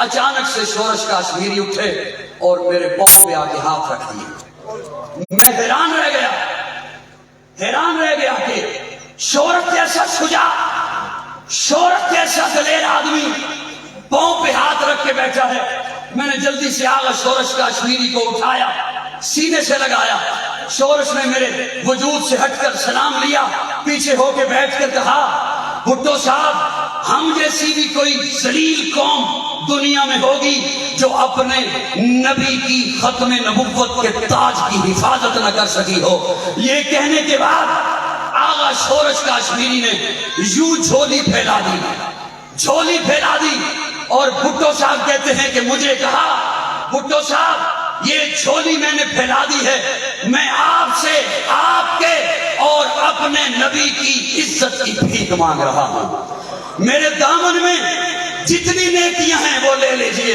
اچانک سے شورش کاشمیری اٹھے اور میرے پاؤں پہ آ کے ہاتھ رکھ دیے. میں حیران رہ گیا کہ شورش جیسا شجاع، شورش جیسا دلیر آدمی پاؤں پہ ہاتھ رکھ کے بیٹھا ہے. میں نے جلدی سے آغا شورش کاشمیری کو اٹھایا، سینے سے لگایا. شورش نے میرے وجود سے ہٹ کر سلام لیا، پیچھے ہو کے بیٹھ کر کہا بھٹو صاحب، ہم جیسی بھی کوئی ذلیل قوم دنیا میں ہوگی جو اپنے نبی کی ختم نبوت کے تاج کی حفاظت نہ کر سکی ہو. یہ کہنے کے بعد آغا شورش کاشمیری نے یوں جھولی پھیلا دی اور بھٹو صاحب کہتے ہیں کہ مجھے کہا بھٹو صاحب یہ جھولی میں نے پھیلا دی ہے، میں آپ سے آپ کے اور اپنے نبی کی عزت کی بھیک مانگ رہا ہوں. میرے دامن میں جتنی نیکیاں ہیں وہ لے لیجئے،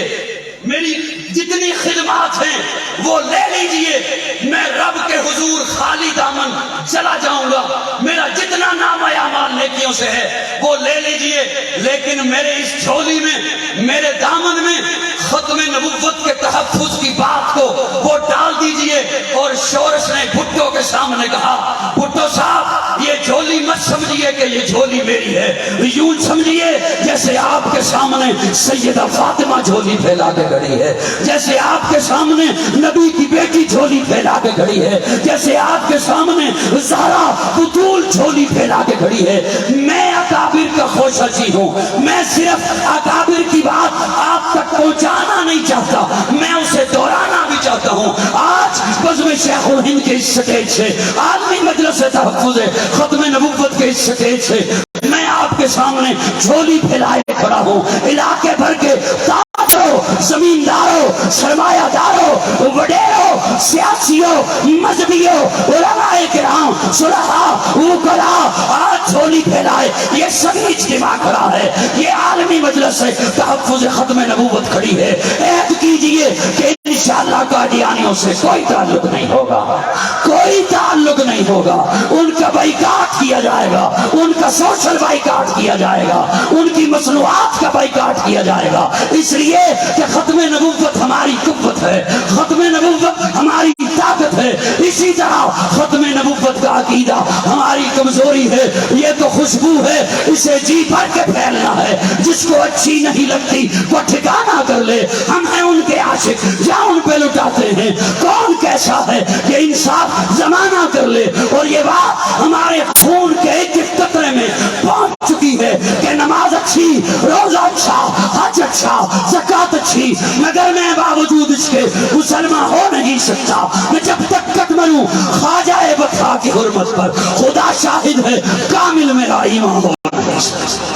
میری جتنی خدمات ہیں وہ لے لیجئے. میں رب کے حضور خالی دامن چلا جاؤں گا. میرا جتنا نام اعمال نیکیوں سے ہے وہ لے لیجئے، لیکن میرے اس جھولی میں، میرے دامن میں ختم نبوت کے تحفظ کی بات کو وہ ڈال دیجئے. اور شورش نے بھٹو کے سامنے کہا بھٹو صاحب یہ جھولی مت سمجھیے کہ یہ جھولی میری ہے، یوں سمجھیے جیسے آپ کے سامنے سیدہ فاطمہ جھولی پھیلا کے کھڑی ہے، جیسے آپ کے سامنے نبی کی بیٹی جھولی پھیلا کے کھڑی ہے، جیسے آپ کے سامنے زہرا بطول جھولی پھیلا کے کھڑی ہے. میں اکابر کا خوشی ہوں، میں صرف اکابر کی بات آپ تک پہنچانا نہیں چاہتا، میں اسے دہرانا بھی چاہتا ہوں. آج بزم شیخ الہند کے اس سٹیج سے، عالمی مجلس تحفظ ختم نبوت کے اس سٹیج سے میں آپ کے سامنے جھولی پھیلائے کھڑا ہوں. علاقے بھر کے تاجروں، زمینداروں، سرمایہ داروں، وڈیروں، سیاسیوں، مذہبیوں، علماء کرام، صلحاء، وکلاء، آج جھولی پھیلائے یہ سبھی اجتماع کھڑا ہے. یہ عالمی مجلس ہے تحفظ ختم نبوت کھڑی ہے. عہد کیجئے کہ انشاءاللہ قادیانیوں سے کوئی تعلق نہیں ہوگا، کوئی تعلق نہیں ہوگا. ان کا بائیکاٹ کیا جائے گا، ان کا سوشل بائیکاٹ کیا جائے گا، ان کی مصنوعات کا بائیکاٹ کیا جائے گا. اس لیے کہ ختم نبوت ہماری قوت ہے، ختم نبوت ہماری طاقت ہے. اسی طرح ختم نبوت کا عقیدہ ہماری کمزوری ہے. یہ تو خوشبو ہے، اسے جی بھر کے پھیلنا ہے. جس کو اچھی نہیں لگتی وہ ٹھکانہ کر لے. ہم ہیں ان کے عاشق، جہاں ان پہ لٹاتے ہیں. کون کیسا ہے کہ انصاف زمانہ کر لے. اور یہ بات ہمارے خون کے ایک ایک قطرے میں پہنچ چکی ہے کہ نماز اچھی، روزہ اچھا، حج اچھا، زکات اچھی، مگر میں باوجود اس کے مسلمان ہو نہیں سکتا. میں جب تک کٹ مروں خواجہ بقا کی حرمت پر، خدا شاہد ہے کامل میرا ایمان ہو نہیں سکتا.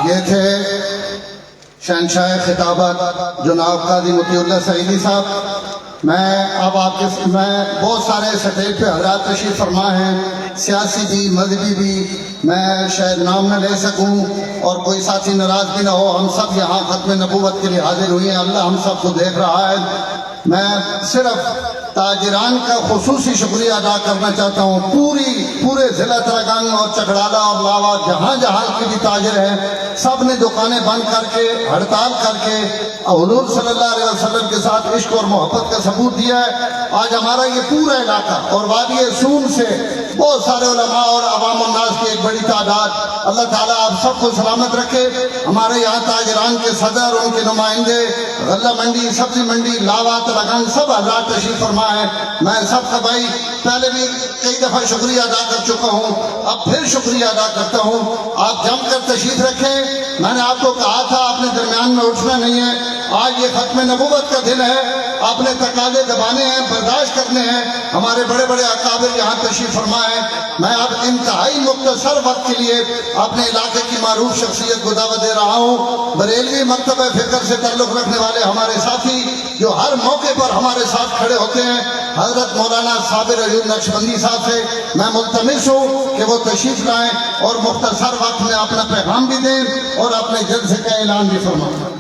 یہ تھے شہنشاہ خطابت جناب قاضی مطیع اللہ سعیدی صاحب. میں بہت سارے سٹیج پہ حضرات تشریف فرما ہیں، سیاسی بھی، مذہبی بھی، میں شاید نام نہ لے سکوں اور کوئی ساتھی ناراض بھی نہ ہو. ہم سب یہاں ختم نبوت کے لیے حاضر ہوئے ہیں. اللہ ہم سب کو دیکھ رہا ہے. میں صرف تاجران کا خصوصی شکریہ ادا کرنا چاہتا ہوں. پورے ضلع ترگنگ اور چکڑالہ اور لاوا جہاں جہاں کے بھی تاجر ہیں، سب نے دکانیں بند کر کے، ہڑتال کر کے حضور صلی اللہ علیہ وسلم کے ساتھ عشق اور محبت کا ثبوت دیا ہے. آج ہمارا یہ پورا علاقہ اور وادی سون سے بہت سارے علماء اور عوام الناس کی ایک بڑی تعداد، اللہ تعالیٰ آپ سب کو سلامت رکھے. ہمارے یہاں تاجران کے صدر، ان کے نمائندے، غلہ منڈی، سبزی منڈی، لاوا، ترگنگ، سب حضرات تشریف فرما ہے. میں سب کا بھائی پہلے بھی کئی دفعہ شکریہ ادا کر چکا ہوں، اب پھر شکریہ ادا کرتا ہوں. آپ جم کر تشریف رکھیں. میں نے آپ کو کہا تھا آپ نے درمیان میں اٹھنا نہیں ہے. آج یہ ختم نبوت کا دن ہے، آپ نے تقاضے دبانے ہیں، برداشت کرنے ہیں. ہمارے بڑے بڑے اکابر یہاں تشریف فرما ہے. میں اب انتہائی مختصر وقت کے لیے اپنے علاقے کی معروف شخصیت کو دعوت دے رہا ہوں. بریلوی مکتبہ فکر سے تعلق رکھنے والے ہمارے ساتھی جو ہر موقع پر ہمارے ساتھ کھڑے ہوتے ہیں، حضرت مولانا صابر ایوب نقشبندی صاحب سے میں ملتمس ہوں کہ وہ تشریف لائیں اور مختصر وقت میں اپنا پیغام بھی دیں اور اپنے جلسے کا اعلان بھی فرمائیں.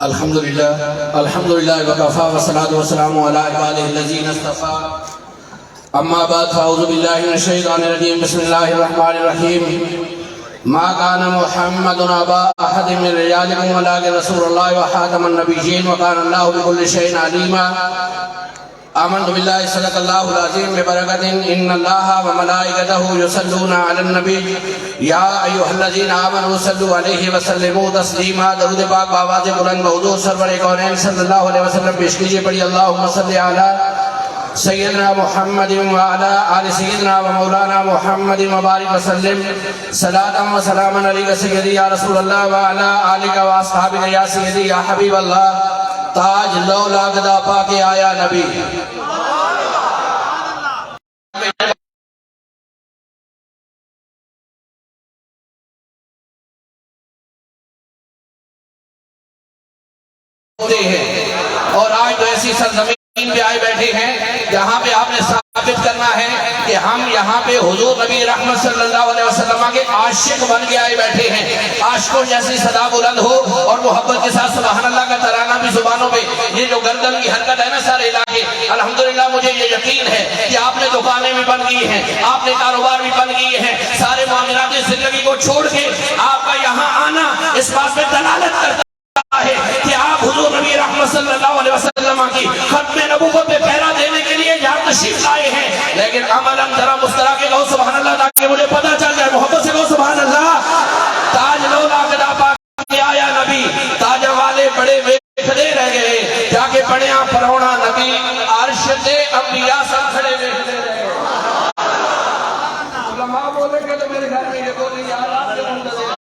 الحمدللہ وکفا والصلاۃ والسلام علی عبادہ الذین اصطفیٰ اما بعد فاعوذ باللہ من الشیطان الرجیم بسم اللہ الرحمن الرحیم ما کان محمد ابا احد من رجالکم ولکن رسول اللہ وخاتم النبیین وکان اللہ بکل شیء علیما آمنت باللہ صدق اللہ العظیم ببرکت ان اللہ وملائکتہ یصلون علی النبی یا ایھا الذین آمنوا صلوا علیہ وسلموا تسلیما درود پاک بآواز بلند حضور سرور کونین صلی اللہ علیہ وسلم پیش کیجئے پڑھی اللہم صلی علی سیدنا محمد وعلی آل سیدنا و مولانا محمد مبارک وسلم صلاة و سلاما علیک سیدی یا رسول اللہ وعلی آلک و اصحابک یا سیدی یا حبیب اللہ تاج لو لاگدہ پاک آیا نبی اور آج تو ایسی سرزمین پہ آئے بیٹھے ہیں جہاں پہ آپ نے ثابت کرنا ہے کہ ہم یہاں پہ حضور نبی رحمت صلی اللہ علیہ وسلم کے عاشق بن کے آئے بیٹھے ہیں عاشقوں جیسی صدا بلند ہو اور محبت کے ساتھ سبحان اللہ کا ترانہ بھی زبانوں پہ یہ جو گردن کی حرکت ہے نا سارے علاقے الحمدللہ مجھے یہ یقین ہے کہ آپ نے دکانیں بھی بن گئی ہیں آپ نے کاروبار بھی بن گئی ہیں سارے معاملات زندگی کو چھوڑ کے آپ کا یہاں آنا اس بات میں دلالت کرتا ہے کہ آپ حضور نبی رحمت صلی اللہ علیہ وسلم کی ختم نبوت پہ پہرا دینے کے لیے یہاں تشریف لائے ہیں لیکن عملاً ذرا مسکرا کے کہو سبحان اللہ تاکہ مجھے پتہ چل جائے محبت سے کہو سبحان اللہ تاج لو لاگدہ پاک کے آیا نبی تاج والے بڑے کھڑے رہ گئے جا کے پڑھیا پرونا نبی عرش تے انبیاء سب کھڑے ہوئے علماء بولے کہ تو میرے گھر میں یہ بولے یار آپ کے منتظر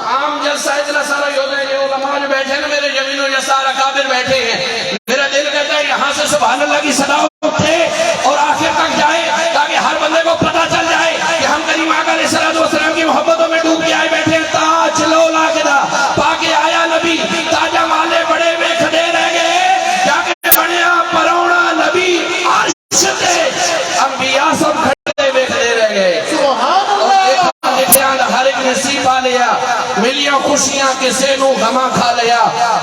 عام جلسہ اتنا سارا یہ ہوتا ہے یہ علماء جو بیٹھے ہیں میرے جمین و یسار اکابر بیٹھے ہیں میرا دل کہتا ہے یہاں سے سبحان اللہ کی صدا اٹھے اور آخر تک جائے تاکہ ہر بندے کو پتہ چل جائے کہ ہم کریم آقا علیہ السلام کی محبتوں میں ڈوب کے آئے بیٹھے ہیں تاج لو لاگدہ پاکے آیا نبی تاجہ والے بڑے میں کھڑے رہ گئے جا کے بڑیا پرونا نبی عرش تے انبیاء سب کھڑے میں کھڑے رہ گئے ہر ایک نصیب آ لیا ملیاں خوشیاں کسے نو غمہ کھا لیا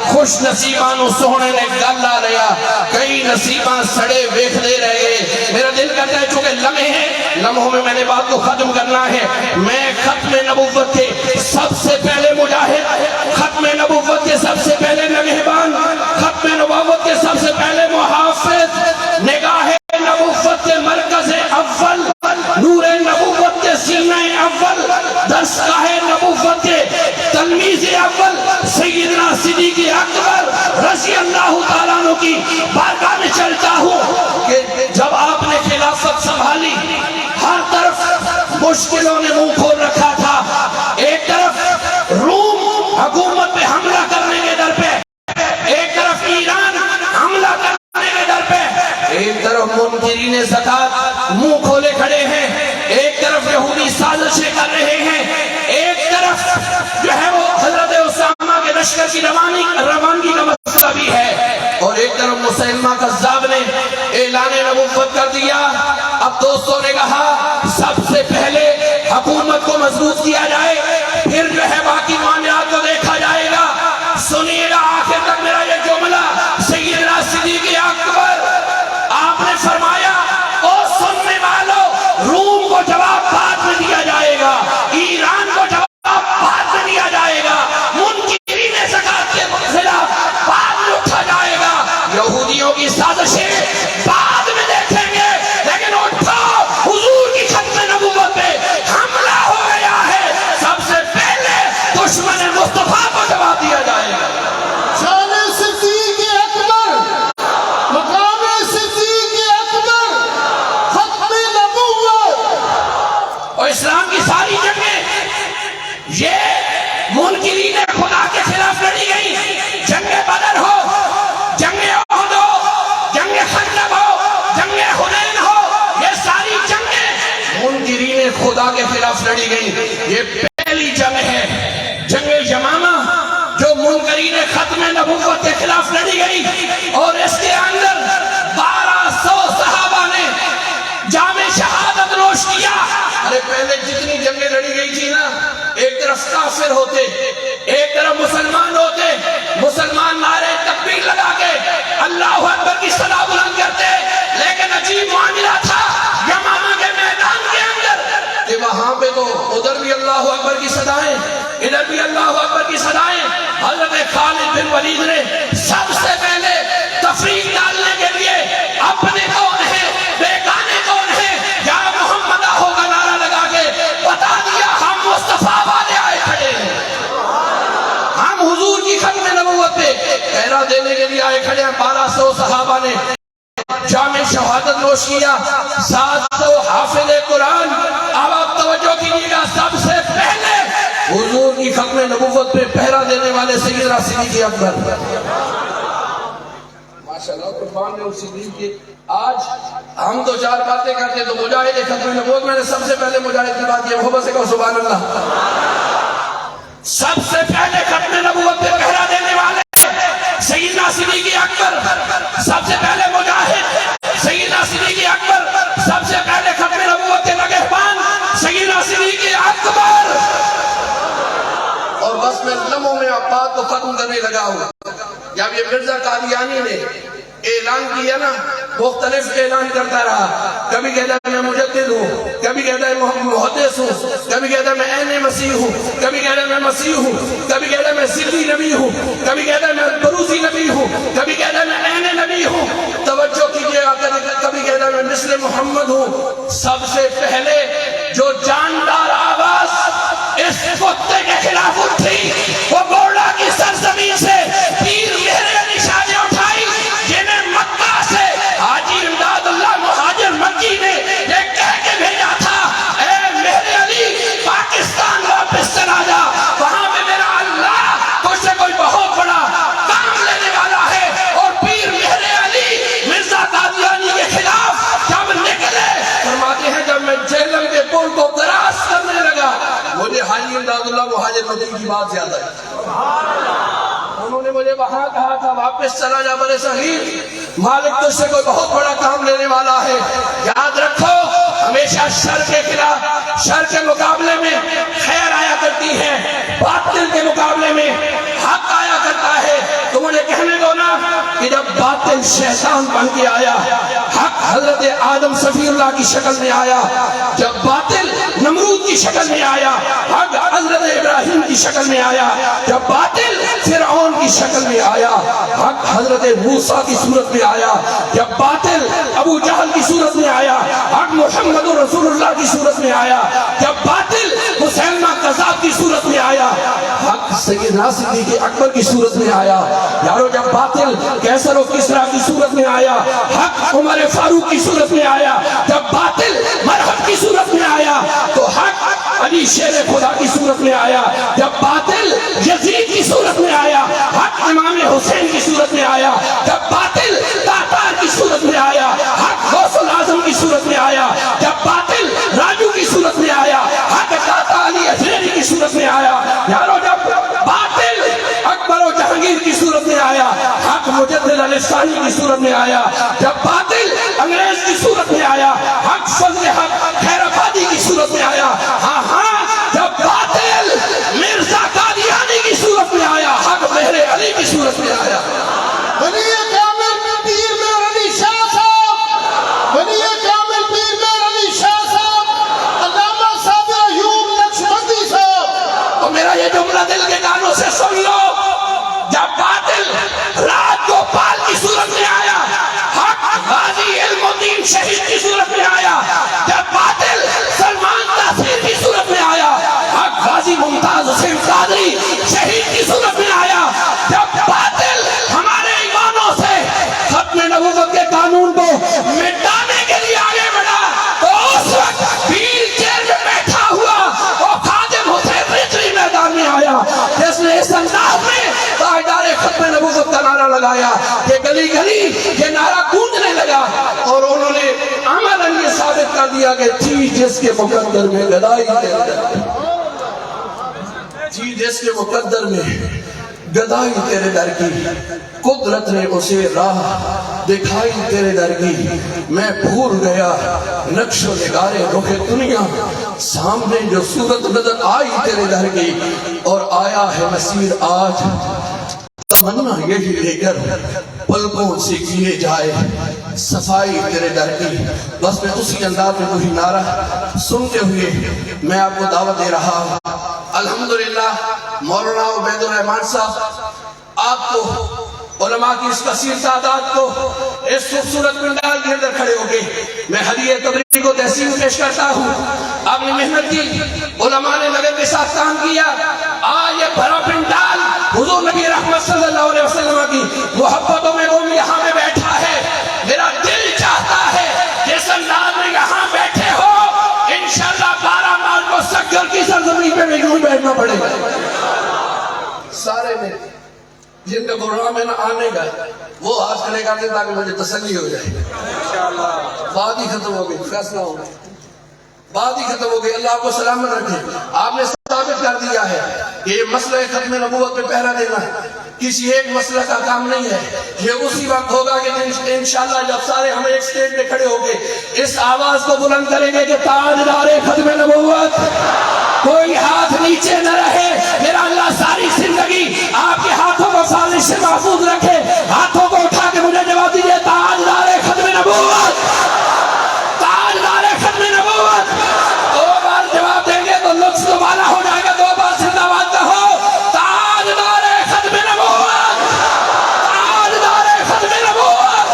خوش نصیبانو سونے نے گل آ لیا کئی نصیباں سڑے ویکھدے رہ گئے میرا دل کرتا ہے چونکہ لمحے ہیں لمحوں میں نے بات کو ختم کرنا ہے میں ختم نبوت کے سب سے پہلے مجاہد ختم نبوت کے سب سے پہلے نگہبان ختم نبوت کے سب سے پہلے محافظ نگاہ نبوت کے مرکز اول نور نبوت کے سینہ اول درسگاہ نبوت کے تلمیذ اول سیدنا صدیق اکبر رضی اللہ تعالیٰ عنہ کی بارگاہ میں چلتا ہوں کہ جب آپ نے خلافت سنبھالی ہر طرف مشکلوں نے منہ کھول رکھا تھا ایک طرف روم حکومت پہ حملہ کرنے کے در پہ ایک طرف ایران حملہ کرنے کے در پہ ایک طرف منکرین زکات منہ کھولے کھڑے ہیں ایک طرف یہودی سازشیں کر رہے ہیں ایک طرف جو ہے وہ حضرت اسامہ کے لشکر کی روانگی کا مسئلہ بھی ہے اور ایک طرف مسلمہ کذاب نے اعلان نبوت کر دیا اب دوستوں نے کہا سب سے پہلے حکومت کو مضبوط کیا جائے پھر جو ہے باقی معاملات کو دیکھا جائے گا سنیے گا آخر تک میرا یہ جملہ سیدنا صدیق اکبر آپ نے فرمایا او سننے والوں روم کو جواب بعد میں دیا جائے گا ایران کو جواب بعد میں دیا جائے گا منکرین زکات کے خلاف بعد میں اٹھا جائے گا یہودیوں کی سازشیں بعد میں دیکھیں گے لیکن اٹھو حضور کی ختم نبوت پہ حملہ ہو گیا ہے سب سے پہلے دشمن مصطفیٰ کو جواب دیا جائے گا شان صدیق اکبر مقام صدیق اکبر ختم نبوت اور اسلام کی ساری جنگیں یہ منکرین خدا کے خلاف لڑی گئی جنگ بدر ہو جنگ احد ہو جنگ خندق ہو جنگ حنین ہو یہ ساری جنگیں منکرین خدا کے خلاف لڑی گئی یہ پہلی جنگ ہے جنگ یمامہ جو منکرین ختم نبوت کے خلاف لڑی گئی اور اس کے اندر 1200 صحابہ نے جام شہادت نوش کیا ارے پہلے جتنی جنگیں لڑی گئی تھی نا ایک طرف کافر ہوتے ایک طرف مسلمان ہوتے مسلمان نعرے تکبیر لگا کے اللہ اکبر کی صدا بلند کرتے، لیکن عجیب معاملہ تھا یمامہ کے میدان کے اندر کہ وہاں پہ تو ادھر بھی اللہ اکبر کی صدائیں، ادھر بھی اللہ اکبر کی صدائیں۔ حضرت خالد بن ولید نے سب سے پہلے تفریق ڈالنے کے لیے اپنے کون ہیں بیگانے کون ہیں یا محمد ہو کا نعرہ لگا کے بتا دیا ہم مصطفیٰ والے آئے کھڑے ہیں، ہم حضور کی ختم نبوت پہ پہرا دینے کے لیے آئے کھڑے ہیں۔ 1200 صحابہ نے جامع شہادت نوش کیا، 700 حافظ قرآن۔ اب آپ توجہ کیجیے گا، سب سے پہلے حضور کی ختم نبوت پہ پہرا دینے والے سیدنا صدیق اکبر، ماشاءاللہ قربان اور صدیق کی۔ آج ہم تو چار باتیں کرتے تو مجاہد ختم نبوت، میں نے سب سے پہلے مجاہد کی بات کی، محبت سے کہو سبحان اللہ۔ سب سے پہلے ختم نبوت پہ پہرا دینے والے سیدنا صدیق اکبر، سب سے پہلے مجاہد سیدنا صدیق اکبر، سب سے پہلے ختم نبوت کے نگہبان سیدنا صدیق اکبر۔ اور بس میں لمحوں میں آپ بات کو ختم کرنے لگا ہوں۔ جب یہ مرزا قادیانی نے اعلان کیا نا، مختلف اعلان کرتا رہا، کبھی کہتا ہے میں مجدد ہوں، کبھی کہتا ہے محدث ہوں، کبھی کہتا ہے میں عین مسیح ہوں، کبھی کہتا ہے میں مسیح ہوں، کبھی کہتا ہے میں سری نبی ہوں، کبھی کہتا ہے میں بروزی نبی ہوں، کبھی کہتا ہے میں عین نبی ہوں۔ توجہ کیجئے، کبھی کہتا ہے میں مثل محمد ہوں۔ سب سے پہلے جو جاندار آواز اس کتے کے خلاف اٹھی وہ گوڑا کی سرزمین سے پیر مہر علی شاہ نے اٹھائی، جنہیں مکہ سے حاجی امداد اللہ مہاجر مکی نے یہ کہہ کے بھیجا تھا، اے مہر علی پاکستان واپس چلا جا، وہاں پہ میرا اللہ تجھ سے کوئی بہت بڑا کام لینے والا ہے۔ اور پیر مہر علی مرزا قادیانی کے خلاف جب نکلے، فرماتے ہیں جب میں جہلم کے پل کو کراس کرنے لگا مجھے حاجی امداد اللہ مہاجر مکی کی بات یاد آئی۔ انہوں نے مجھے وہاں کہا تھا واپس چلا جا برے صغیر، مالک تجھ سے کوئی بہت بڑا کام لینے والا ہے۔ یاد رکھو ہمیشہ شر کے خلاف، شر کے مقابلے میں خیر آیا کرتی ہے، باطل کے مقابلے میں حق آیا کرتا ہے۔ تو مجھے کہنے دو نا کہ جب باطل شیطان بن کے آیا، حق حضرت آدم صفی اللہ کی شکل میں آیا، جب باطل نمرود کی شکل میں آیا، حق حضرت ابراہیم کی شکل میں آیا، جب باطل فرعون کی شکل میں آیا، حق حضرت موسیٰ کی صورت میں آیا، جب باطل ابو جہل کی صورت میں آیا، حق محمد رسول اللہ کی صورت میں آیا، جب باطل مسلمہ قذاب کی صورت میں آیا، حق سیدنا صدیق اکبر کی صورت میں آیا۔ یارو جب باطل کیسر و کسرا کی صورت میں آیا، حق عمر فاروق کی صورت میں آیا، جب باطل مرحب کی صورت میں آیا تو حق علی شیر خدا کی صورت میں آیا، جب باطل یزید کی صورت میں آیا، حق امام حسین کی صورت میں آیا، جب باطل تاتار کی صورت میں آیا، حق غوث العظم کی صورت میں آیا، جب باطل راجو کی صورت میں آیا، حق داتا علی اجریری کی صورت میں آیا۔ یارو جب باطل اکبر و جہانگیر کی صورت میں آیا، حق مجدد علی ثانی کی صورت میں آیا، جب باطل انگریز کی صورت میں آیا، حق فضل حق خیر آبادی کی صورت میں آیا، ہاں ہاں جب باطل مرزا قادیانی کی صورت میں آیا، حق مہر علی کی صورت میں آیا۔ ولی کامل پیر مہر علی شاہ صاحب، ولی کامل پیر مہر علی شاہ صاحب، علامہ صابر ایوب نقشبندی صاحب۔ اور میرا یہ جملہ دل کے کانوں سے سن لو، جب باطل راج گوپال کی صورت میں آیا، حق غازی علم الدین شہید کی صورت میں آیا، جب باطل سلمان تاثیر کی صورت میں آیا، حق غازی ممتاز حسین قادری شہید کی صورت میں آیا، جب باطل ہمارے ایمانوں سے ختم نبوت کے قانون کو مٹانے کے لیے آگے بڑھا تو اس وقت ویل چیئر میں بیٹھا ہوا وہ خادم حسین رضوی میدان میں آیا، جس نے اس انداز میں تاجدار ختم نبوت کا نعرہ لگایا کہ گلی گلی یہ نعرہ گونجنے لگا، اور انہوں نے عملاً یہ ثابت کر دیا کہ تھی جس کے مقدر میں گدائی تھی، جس کے مقدر میں گدائی تیرے در کی، قدرت نے اسے راہ دکھائی تیرے در کی، میں بھول گیا نقش و نگارے رخ دنیا، سامنے جو صورت نظر آئی تیرے در کی، اور آیا ہے نصیر آج تمنا یہی لے کر پلکوں سے کیے جائے صفائی تیرے در کی. بس میں اسی انداز میں وہی نعرہ سنتے ہوئے میں آپ کو دعوت دے رہا ہوں. الحمدللہ مولانا عبید الرحمان صاحب آپ کو علماء کی اس کثیر تعداد کو اس خوبصورت پنڈال کے اندر کھڑے ہو گئے میں ہدیہ تبریک کو تحسین پیش کرتا ہوں. آپ نے محنت کی, علماء نے لگن کے ساتھ کام کیا. آج یہ بھرا پنڈال حضور نبی رحمت صلی اللہ علیہ وسلم کی محبتوں میں وہ یہاں میں بیٹھا ہے. میرا دل چاہتا ہے جس انداز میں یہاں بیٹھے ہو انشاءاللہ 12 مارچ کو سکر کی سرزمین پہ بھی بیٹھنا پڑے گا. سارے میں جن کا پروگرام ہے نا آنے کا وہ آج کھڑے کر دیں تاکہ مجھے تسلی ہو جائے. بات ہی ختم ہو گئی, فیصلہ ہو گیا, بات ہی ختم ہو گئی. اللہ آپ کو سلامت رکھے. آپ نے ثابت کر دیا ہے کہ یہ مسئلہ ختم نبوت پہ پہرا دینا کسی ایک مسئلہ کا کام نہیں ہے. یہ اسی وقت ہوگا کہ انشاءاللہ جب سارے ہم ایک سٹیج پہ کھڑے ہو گے اس آواز کو بلند کریں گے کہ تاجدار ختم نبوت کوئی ہاتھ نیچے نہ رہے. میرا اللہ ساری زندگی آپ کے ہاتھوں کو سازش سے محفوظ رکھے. ہاتھوں کو اٹھا کے مجھے جواب دیجیے تاجدار ختم نبوت, تاجدار ختم نبوت. 2 بار جواب دیں گے تو لطف دوبارہ ہو جائے گا. 2 بار زندہ باد کہو تاجدار ختم نبوت, تاجدار ختم نبوت.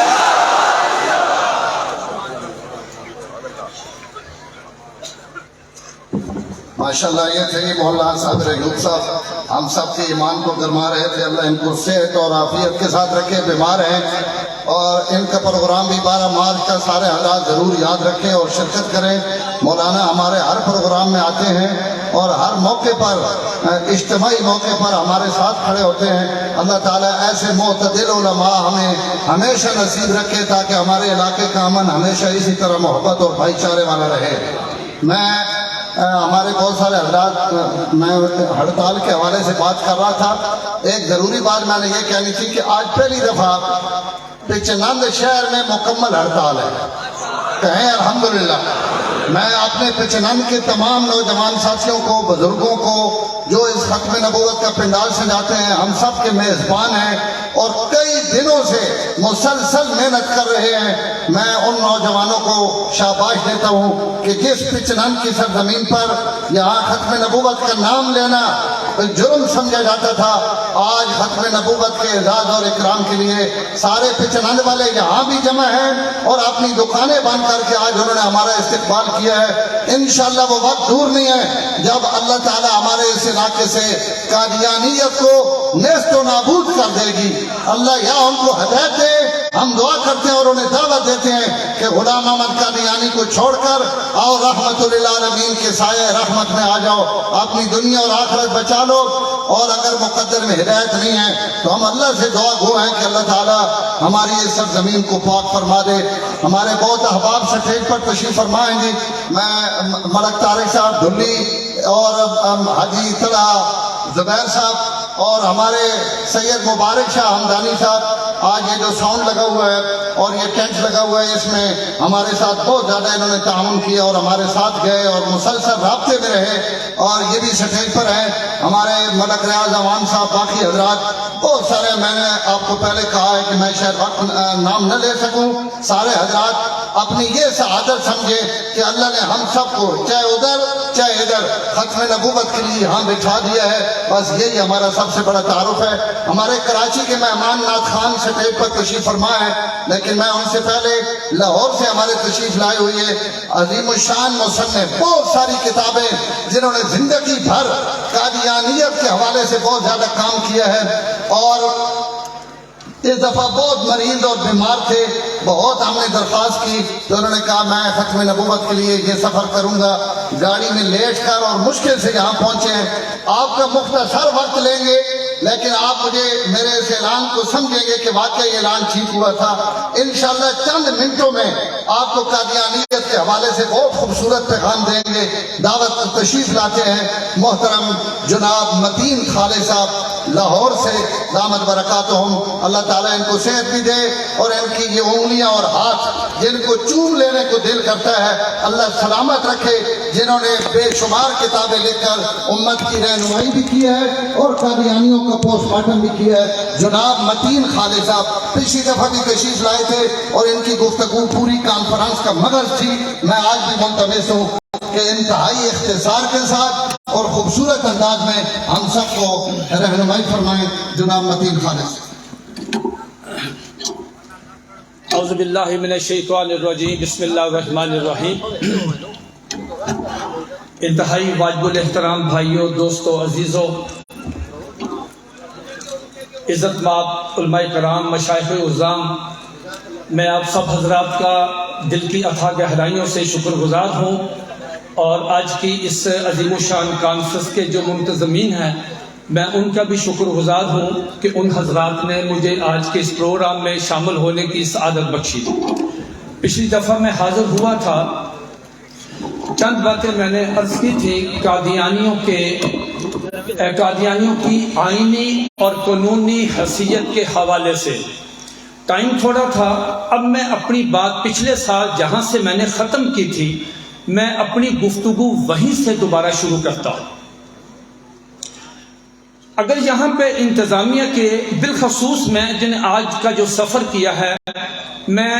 ماشاءاللہ یہ تھے مولانا صابر ایوب صاحب, ہم سب کے ایمان کو گرما رہے تھے. اللہ ان کو صحت اور عافیت کے ساتھ رکھے. بیمار ہیں اور ان کا پروگرام بھی 12 مارچ کا سارے حضرات ضرور یاد رکھیں اور شرکت کریں. مولانا ہمارے ہر پروگرام میں آتے ہیں اور ہر موقع پر اجتماعی موقع پر ہمارے ساتھ کھڑے ہوتے ہیں. اللہ تعالیٰ ایسے معتدل علماء ہمیں ہمیشہ نصیب رکھے تاکہ ہمارے علاقے کا امن ہمیشہ اسی طرح محبت اور بھائی چارے والا رہے. میں ہمارے بہت سارے حضرات میں ہڑتال کے حوالے سے بات کر رہا تھا. ایک ضروری بات میں نے یہ کہنی تھی کہ آج پہلی دفعہ پچنند شہر میں مکمل ہڑتال ہے. کہیں الحمدللہ. میں اپنے پچنند کے تمام نوجوان ساتھیوں کو, بزرگوں کو جو اس ختم نبوت کا پنڈال سجاتے ہیں, ہم سب کے میزبان ہیں اور کئی دنوں سے مسلسل محنت کر رہے ہیں. میں ان نوجوانوں کو شاباش دیتا ہوں کہ جس پچنند کی سرزمین پر یہاں ختم نبوت کا نام لینا جرم سمجھا جاتا تھا, آج ختم نبوت کے اعزاز اور اکرام کے لیے سارے پچنند والے یہاں بھی جمع ہیں اور اپنی دکانیں بند کر کے آج انہوں نے ہمارا استقبال کیا ہے. انشاءاللہ وہ وقت دور نہیں ہے جب اللہ تعالیٰ ہمارے اس علاقے سے قادیانیت کو نیست و نابود کر دے گی. اللہ یا ان کو ہدایت دے. ہم دعا کرتے ہیں اور انہیں دعوت دیتے ہیں کہ غلام احمد قادیانی کو چھوڑ کر آؤ رحمت للعالمین کے سائے رحمت میں آ جاؤ, اپنی دنیا اور آخرت بچا لو. اور اگر مقدر میں ہدایت نہیں ہے تو ہم اللہ سے دعا گو ہیں کہ اللہ تعالیٰ ہماری اس سرزمین کو پاک فرما دے. ہمارے بہت احباب سٹیج پر تشریف فرمائیں گے. میں ملک طارق صاحب دھلی اور حاجی طلحہ زبیر صاحب اور ہمارے سید مبارک شاہ ہمدانی صاحب, آج یہ جو ساؤنڈ لگا ہوا ہے اور یہ ٹینٹ لگا ہوا ہے اس میں ہمارے ساتھ بہت زیادہ انہوں نے تعاون کیا اور ہمارے ساتھ گئے اور مسلسل رابطے میں رہے اور یہ بھی سٹیج پر ہیں. ہمارے ملک ریاض عوام صاحب, باقی حضرات بہت سارے. میں نے آپ کو پہلے کہا ہے کہ میں شاید وقت نام نہ لے سکوں. سارے حضرات اپنی یہ سعادت سمجھے کہ اللہ نے ہم سب کو چاہے ادھر چاہے ادھر ختم نبوت کے لیے یہاں بٹھا دیا ہے. بس یہی ہمارا سب سے بڑا تعارف ہے. ہمارے کراچی کے مہمان نعت خان سٹیج پر تشریف فرما ہے, لیکن میں ان سے پہلے لاہور سے ہمارے تشریف لائے ہوئی ہے عظیم الشان مصنف, بہت ساری کتابیں جنہوں نے زندگی بھر قادیانیت کے حوالے سے بہت زیادہ کام کیا ہے اور اس دفعہ بہت مریض اور بیمار تھے. بہت ہم نے درخواست کی تو انہوں نے کہا میں ختم نبوت کے لیے یہ سفر کروں گا. گاڑی میں لیٹ کر اور مشکل سے یہاں پہنچے ہیں. آپ کا مختصر وقت لیں گے لیکن آپ مجھے میرے اس اعلان کو سمجھیں گے کہ واقعی اعلان ٹھیک ہوا تھا. انشاءاللہ چند منٹوں میں آپ کو قادیانیت کے حوالے سے بہت خوبصورت پیغام دیں گے. دعوت تشریف لاتے ہیں محترم جناب متین خالد صاحب لاہور سے, دامت برکاتہم. اللہ تعالیٰ ان کو صحت بھی دے اور ان کی یہ انگلیاں اور ہاتھ جن کو چوم لینے کو دل کرتا ہے اللہ سلامت رکھے. جنہوں نے بے شمار کتابیں لکھ کر امت کی رہنمائی بھی کی ہے اور قادیانیوں کا پوسٹ مارٹم بھی کیا ہے۔ جناب متین خالد صاحب پچھلی دفعہ بھی تشریف لائے تھے اور ان کی گفتگو پوری کانفرنس کا مغز تھی۔ میں آج بھی ملتمس ہوں کہ انتہائی اختصار کے ساتھ اور خوبصورت انداز میں ہم سب کو رہنمائی فرمائیں۔ جناب متین خالد صاحب۔ اعوذ باللہ من الشیطان الرجیم، بسم اللہ الرحمن الرحیم۔ انتہائی واجب الاحترام بھائیوں، دوستوں، عزیزوں، عزت مآب علماء کرام، مشائخ عظام، میں آپ سب حضرات کا دل کی اتھاہ گہرائیوں سے شکر گزار ہوں، اور آج کی اس عظیم الشان کانفرنس کے جو منتظمین ہیں میں ان کا بھی شکر گزار ہوں کہ ان حضرات نے مجھے آج کے اس پروگرام میں شامل ہونے کی سعادت بخشی۔ پچھلی دفعہ میں حاضر ہوا تھا، چند باتیں میں نے عرض کی تھی قادیانیوں کی آئینی اور قانونی حیثیت کے حوالے سے۔ ٹائم تھوڑا تھا، اب میں اپنی بات پچھلے سال جہاں سے میں نے ختم کی تھی میں اپنی گفتگو وہیں سے دوبارہ شروع کرتا ہوں۔ اگر یہاں پہ انتظامیہ کے بالخصوص میں جن آج کا جو سفر کیا ہے، میں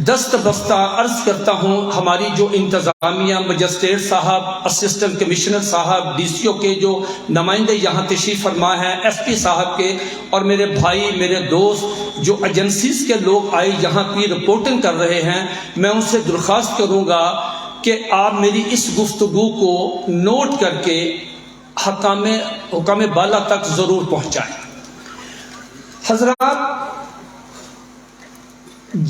دست بستہ عرض کرتا ہوں ہماری جو انتظامیہ، مجسٹریٹ صاحب، اسسٹنٹ کمشنر صاحب، ڈی سی او کے جو نمائندے یہاں تشریف فرما ہیں، ایس پی صاحب کے، اور میرے بھائی، میرے دوست جو ایجنسیز کے لوگ آئے یہاں کی رپورٹنگ کر رہے ہیں، میں ان سے درخواست کروں گا کہ آپ میری اس گفتگو کو نوٹ کر کے حکام بالا تک ضرور پہنچائیں۔ حضرات،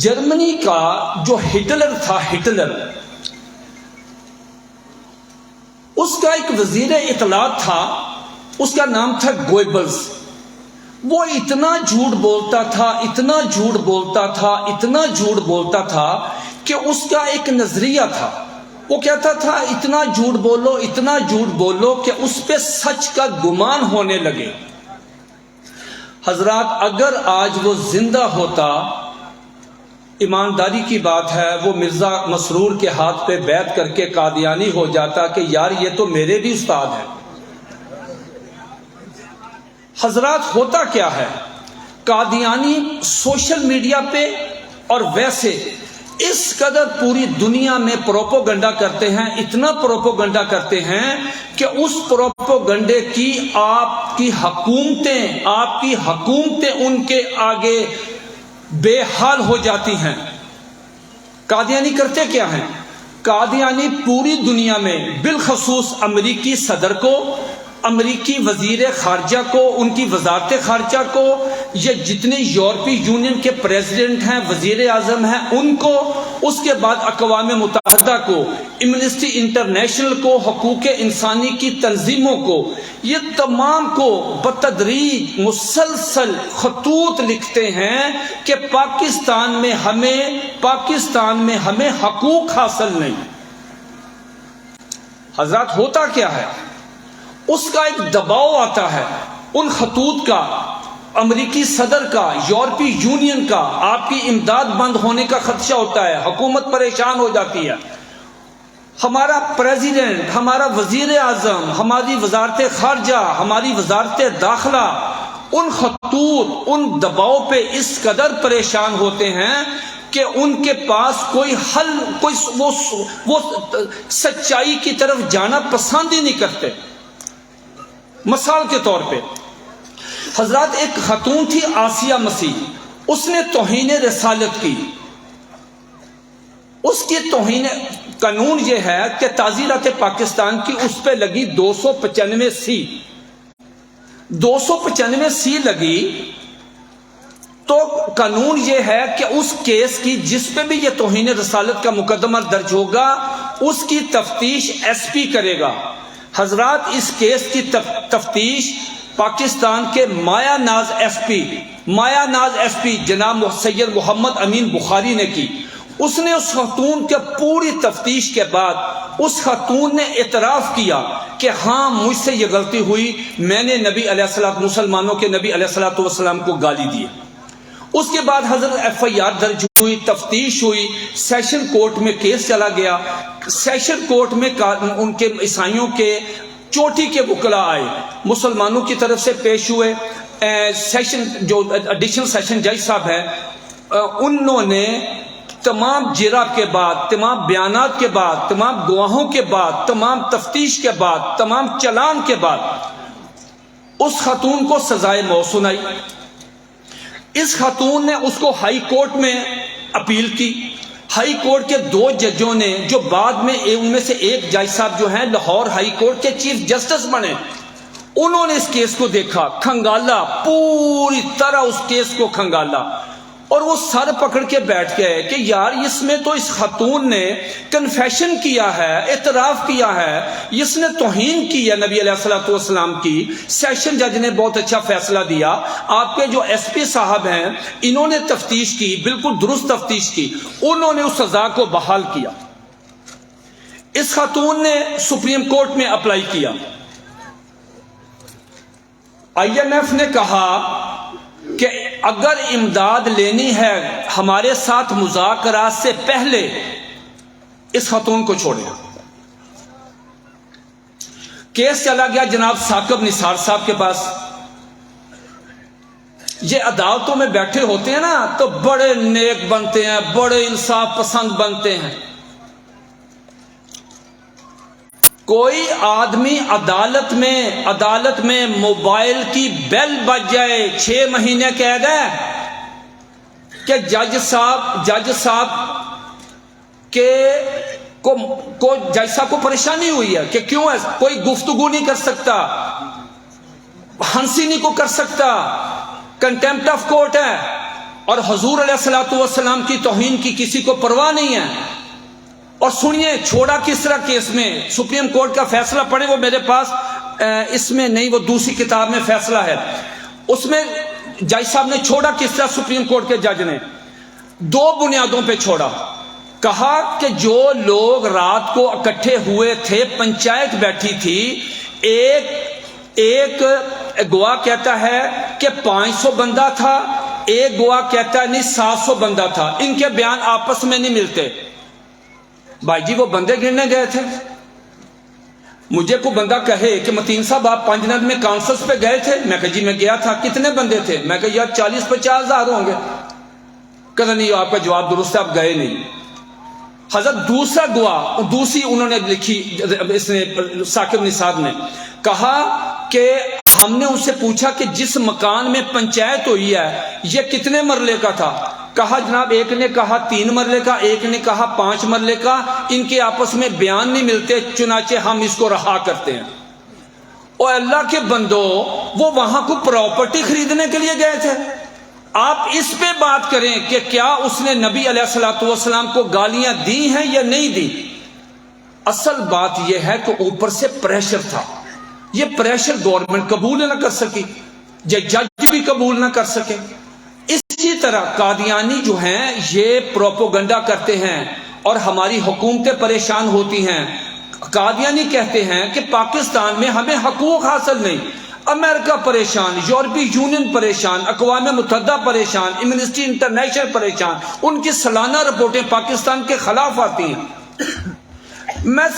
جرمنی کا جو ہٹلر تھا، ہٹلر، اس کا ایک وزیر اطلاعات تھا، اس کا نام تھا گوئبلز۔ وہ اتنا جھوٹ بولتا تھا، اتنا جھوٹ بولتا تھا، اتنا جھوٹ بولتا تھا کہ اس کا ایک نظریہ تھا، وہ کہتا تھا اتنا جھوٹ بولو، اتنا جھوٹ بولو کہ اس پہ سچ کا گمان ہونے لگے۔ حضرات، اگر آج وہ زندہ ہوتا، ایمانداری کی بات ہے، وہ مرزا مسرور کے ہاتھ پہ بیعت کر کے قادیانی ہو جاتا کہ یار یہ تو میرے بھی استاد ہیں۔ حضرات، ہوتا کیا ہے، قادیانی سوشل میڈیا پہ اور ویسے اس قدر پوری دنیا میں پروپوگنڈا کرتے ہیں، اتنا پروپوگنڈا کرتے ہیں کہ اس پروپوگنڈے کی آپ کی حکومتیں ان کے آگے بے حال ہو جاتی ہیں۔ قادیانی کرتے کیا ہیں؟ قادیانی پوری دنیا میں بالخصوص امریکی صدر کو، امریکی وزیر خارجہ کو، ان کی وزارت خارجہ کو، یہ جتنے یورپی یونین کے پریزیڈنٹ ہیں، وزیر اعظم ہیں، ان کو، اس کے بعد اقوام متحدہ کو، امنسٹی انٹرنیشنل کو، حقوق انسانی کی تنظیموں کو، یہ تمام کو بتدریج مسلسل خطوط لکھتے ہیں کہ پاکستان میں ہمیں حقوق حاصل نہیں۔ حضرات، ہوتا کیا ہے، اس کا ایک دباؤ آتا ہے، ان خطوط کا، امریکی صدر کا، یورپی یونین کا، آپ کی امداد بند ہونے کا خدشہ ہوتا ہے، حکومت پریشان ہو جاتی ہے۔ ہمارا پریزیڈنٹ، ہمارا وزیر اعظم، ہماری وزارت خارجہ، ہماری وزارت داخلہ ان خطوط، ان دباؤ پہ اس قدر پریشان ہوتے ہیں کہ ان کے پاس کوئی حل، وہ سچائی کی طرف جانا پسند ہی نہیں کرتے۔ مثال کے طور پہ حضرات، ایک خاتون تھی آسیہ مسیح، اس نے توہین رسالت کی۔ اس کی توہین، قانون یہ ہے کہ تعزیرات پاکستان کی اس پہ لگی 295 سی لگی، تو قانون یہ ہے کہ اس کیس کی، جس پہ بھی یہ توہین رسالت کا مقدمہ درج ہوگا، اس کی تفتیش ایس پی کرے گا۔ حضرات، اس کیس کی تفتیش پاکستان کے مایا ناز ایس پی جناب سید محمد امین بخاری نے کی۔ اس نے اس خاتون کے پوری تفتیش کے بعد اس خاتون نے اعتراف کیا کہ ہاں مجھ سے یہ غلطی ہوئی، میں نے نبی علیہ السلام، مسلمانوں کے نبی علیہ السلام کو گالی دی۔ اس کے بعد حضرت FIR درج ہوئی، تفتیش ہوئی، سیشن کورٹ میں کیس چلا گیا. سیشن کورٹ میں ان کے عیسائیوں کے چوٹی کے وکلا آئے، مسلمانوں کی طرف سے پیش ہوئے. سیشن جو ایڈیشنل سیشن جج صاحب ہیں، انہوں نے تمام جراب کے بعد، تمام بیانات کے بعد، تمام گواہوں کے بعد، تمام تفتیش کے بعد، تمام چلان کے بعد اس خاتون کو سزائے موت سنائی. اس خاتون نے اس کو ہائی کورٹ میں اپیل کی. ہائی کورٹ کے 2 ججوں نے، جو بعد میں ان میں سے ایک جج صاحب جو ہیں لاہور ہائی کورٹ کے چیف جسٹس بنے، انہوں نے اس کیس کو دیکھا، کھنگالا، پوری طرح اس کیس کو کھنگالا، اور وہ سر پکڑ کے بیٹھ گئے کہ یار اس میں تو اس خاتون نے کنفیشن کیا ہے، اعتراف کیا ہے، اس نے توہین کی ہے نبی علیہ الصلوۃ والسلام کی. سیشن جج نے بہت اچھا فیصلہ دیا. آپ کے جو SP صاحب ہیں انہوں نے تفتیش کی، بالکل درست تفتیش کی، انہوں نے اس سزا کو بحال کیا. اس خاتون نے سپریم کورٹ میں اپلائی کیا. IMF نے کہا کہ اگر امداد لینی ہے ہمارے ساتھ مذاکرات سے پہلے اس خاتون کو چھوڑیں. کیس چلا گیا جناب ثاقب نثار صاحب کے پاس. یہ عدالتوں میں بیٹھے ہوتے ہیں نا تو بڑے نیک بنتے ہیں، بڑے انصاف پسند بنتے ہیں. کوئی آدمی عدالت میں موبائل کی بیل بج جائے 6 مہینے قید ہے کہ جج صاحب کو پریشانی ہوئی ہے کہ کیوں ہے، کوئی گفتگو نہیں کر سکتا، ہنسی نہیں کو کر سکتا، کنٹیمپٹ آف کورٹ ہے، اور حضور علیہ الصلوۃ والسلام کی توہین کی کسی کو پرواہ نہیں ہے. اور سنیے چھوڑا کس طرح کیس میں، سپریم کورٹ کا فیصلہ پڑھیں، وہ میرے پاس اس میں نہیں، وہ دوسری کتاب میں فیصلہ ہے. اس میں جج صاحب نے چھوڑا کس طرح، سپریم کورٹ کے جج نے 2 بنیادوں پہ چھوڑا. کہا کہ جو لوگ رات کو اکٹھے ہوئے تھے، پنچایت بیٹھی تھی، ایک گواہ کہتا ہے کہ 500 بندہ تھا، ایک گواہ کہتا ہے نہیں 700 بندہ تھا. ان کے بیان آپس میں نہیں ملتے. بھائی جی وہ بندے گرنے گئے تھے. مجھے کوئی بندہ کہے کہ متین صاحب آپ پنجناد میں کانفرنس پہ گئے تھے، میں کہا جی میں گیا تھا. کتنے بندے تھے؟ میں کہا یار 40-50 ہزار ہوں گے. کہا نہیں آپ کا جواب درست ہے، آپ گئے نہیں. حضرت دوسرا گواہ، دوسری انہوں نے لکھی، اس نے ثاقب نثار نے کہا کہ ہم نے ان سے پوچھا کہ جس مکان میں پنچایت ہوئی ہے یہ کتنے مرلے کا تھا؟ کہا جناب ایک نے کہا 3 مرلے کا، ایک نے کہا 5 مرلے کا. ان کے آپس میں بیان نہیں ملتے، چنانچہ ہم اس کو رہا کرتے ہیں. اور اللہ کے بندو، وہ وہاں کو پراپرٹی خریدنے کے لیے گئے تھے. آپ اس پہ بات کریں کہ کیا اس نے نبی علیہ الصلوۃ والسلام کو گالیاں دی ہیں یا نہیں دی. اصل بات یہ ہے کہ اوپر سے پریشر تھا. یہ پریشر گورنمنٹ قبول نہ کر سکی، یہ جج بھی قبول نہ کر سکے. اسی طرح قادیانی جو ہیں یہ پروپوگنڈا کرتے ہیں اور ہماری حکومتیں پریشان ہوتی ہیں. قادیانی کہتے ہیں کہ پاکستان میں ہمیں حقوق حاصل نہیں. امریکہ پریشان، یورپی یونین پریشان، اقوام متحدہ پریشان، ایمنسٹی انٹرنیشنل پریشان. ان کی سالانہ رپورٹیں پاکستان کے خلاف آتی ہیں. میں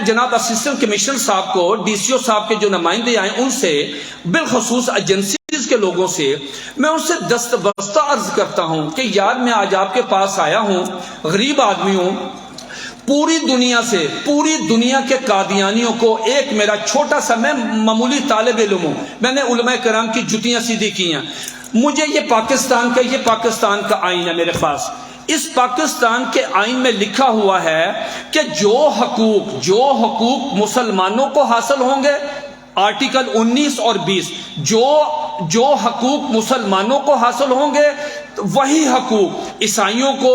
جناب اسسٹنٹ کمشنر صاحب کو، DCO صاحب کے جو نمائندے آئے ان سے، بالخصوص ایجنسیز کے لوگوں سے، میں ان سے دستبستہ عرض کرتا ہوں کہ یار میں آج آپ کے پاس آیا ہوں، غریب آدمی ہوں، پوری دنیا کے قادیانیوں کو ایک میرا چھوٹا سا، میں معمولی طالب علم ہوں، میں نے علماء کرام کی جتیاں سیدھی کی ہیں. مجھے یہ پاکستان کا آئین ہے میرے پاس. اس پاکستان کے آئین میں لکھا ہوا ہے کہ جو حقوق مسلمانوں کو حاصل ہوں گے، آرٹیکل 19 اور 20، جو حقوق مسلمانوں کو حاصل ہوں گے وہی حقوق عیسائیوں کو،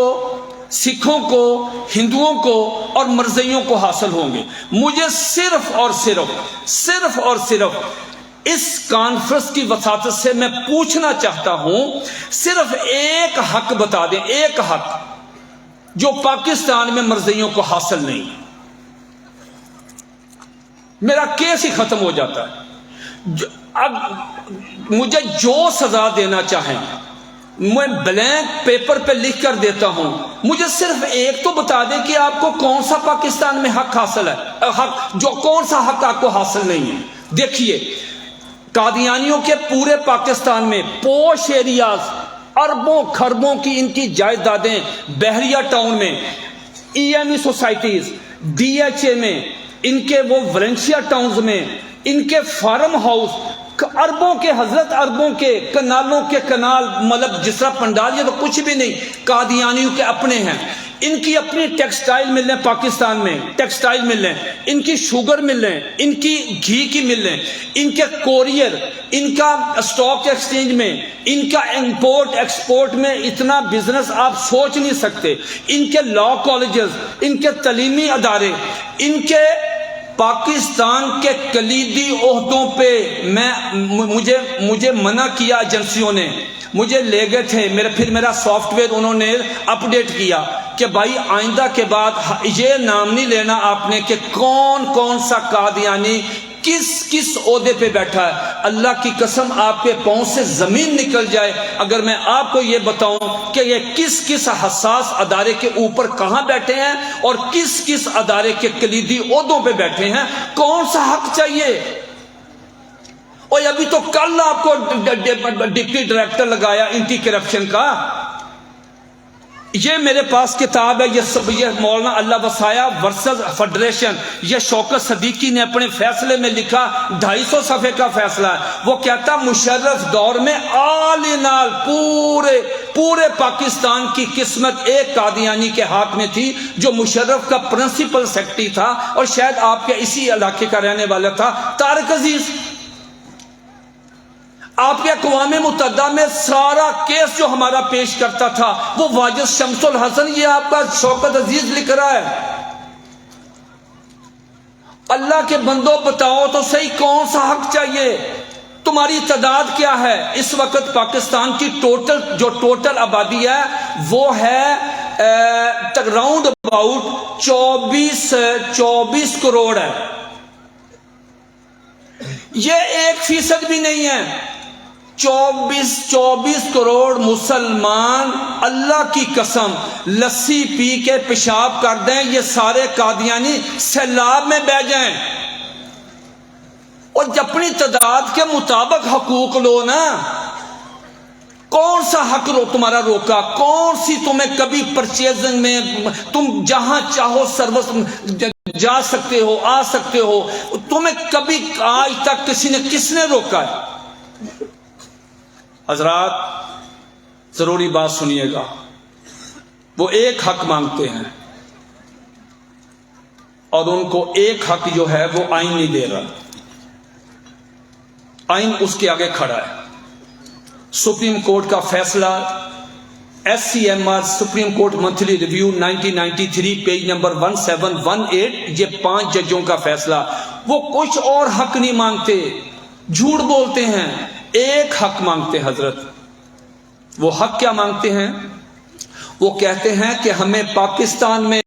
سکھوں کو، ہندوؤں کو اور مرزیوں کو حاصل ہوں گے. مجھے صرف اور صرف اس کانفرنس کی وساطت سے میں پوچھنا چاہتا ہوں، صرف ایک حق بتا دیں، ایک حق جو پاکستان میں مرزیوں کو حاصل نہیں. میرا کیس ہی ختم ہو جاتا ہے. اب مجھے جو سزا دینا چاہیں میں بلینک پیپر پہ لکھ کر دیتا ہوں، مجھے صرف ایک تو بتا دیں کہ آپ کو کون سا پاکستان میں حق حاصل ہے، کون سا حق آپ کو حاصل نہیں ہے۔ دیکھیے قادیانیوں کے پورے پاکستان میں پوش ایریاز، اربوں خربوں کی ان کی جائیدادیں، بحریہ ٹاؤن میں، E M E societies, D H A میں، ان کے وہ ویلنسیا ٹاؤنز میں، ان کے فارم ہاؤس، اربوں کے حضرت اربوں کے کنالوں کے کنال، مطلب جس طرح پنڈال، یہ تو کچھ بھی نہیں، قادیانیوں کے اپنے ہیں۔ ان کی اپنی ٹیکسٹائل ملیں پاکستان میں، ٹیکسٹائل ملیں، ان کی شوگر ملیں، ان کی گھی کی ملیں، ان کے کوریئر، ان کا اسٹاک ایکسچینج میں، ان کا امپورٹ ایکسپورٹ میں اتنا بزنس آپ سوچ نہیں سکتے، ان کے لا کالجز، ان کے تعلیمی ادارے، ان کے پاکستان کے کلیدی عہدوں پہ مجھے منع کیا ایجنسیوں نے، مجھے لے گئے تھے، پھر میرا سافٹ ویئر انہوں نے اپڈیٹ کیا کہ بھائی آئندہ کے بعد یہ نام نہیں لینا آپ نے کہ کون کون سا قادیانی کس عہدے پہ بیٹھا ہے۔ اللہ کی قسم آپ کے پاؤں سے زمین نکل جائے اگر میں آپ کو یہ بتاؤں کہ یہ کس حساس ادارے کے اوپر کہاں بیٹھے ہیں اور کس ادارے کے کلیدی عہدوں پہ بیٹھے ہیں، کون سا حق چاہیے۔ اور ابھی تو کل آپ کو ڈپٹی ڈائریکٹر لگایا اینٹی کرپشن کا۔ یہ میرے پاس کتاب ہے، یہ مولانا اللہ وسایا ورسز فیڈریشن، یہ شوکت صدیقی نے اپنے فیصلے میں لکھا، 250 صفحے کا فیصلہ ہے۔ وہ کہتا مشرف دور میں آل ان آل پورے پاکستان کی قسمت ایک قادیانی کے ہاتھ میں تھی جو مشرف کا پرنسپل سیکرٹری تھا اور شاید آپ کے اسی علاقے کا رہنے والا تھا، طارق عزیز۔ آپ کے اقوام متحدہ میں سارا کیس جو ہمارا پیش کرتا تھا وہ واجد شمس الحسن، یہ آپ کا شوکت عزیز لکھ رہا ہے۔ اللہ کے بندو بتاؤ تو صحیح کون سا حق چاہیے؟ تمہاری تعداد کیا ہے اس وقت؟ پاکستان کی ٹوٹل آبادی ہے وہ ہے راؤنڈ اباؤٹ 24 کروڑ ہے۔ یہ 1% بھی نہیں ہے۔ 24 کروڑ مسلمان اللہ کی قسم لسی پی کے پیشاب کر دیں، یہ سارے قادیانی سیلاب میں بہ جائیں، اور اپنی تعداد کے مطابق حقوق لو نا۔ کون سا حق تمہارا روکا؟ کون سی تمہیں کبھی پرچیزنگ میں تم جہاں چاہو سروس جا سکتے ہو، آ سکتے ہو، تمہیں کبھی آج تک کس نے روکا ہے؟ حضرات ضروری بات سنیے گا، وہ ایک حق مانگتے ہیں اور ان کو ایک حق جو ہے وہ آئین نہیں دے رہا، آئین اس کے آگے کھڑا ہے۔ سپریم کورٹ کا فیصلہ SCMR supreme court monthly review 1993 page number 1718، یہ 5 ججوں کا فیصلہ۔ وہ کچھ اور حق نہیں مانگتے، جھوٹ بولتے ہیں، ایک حق مانگتے حضرت۔ وہ حق کیا مانگتے ہیں؟ وہ کہتے ہیں کہ ہمیں پاکستان میں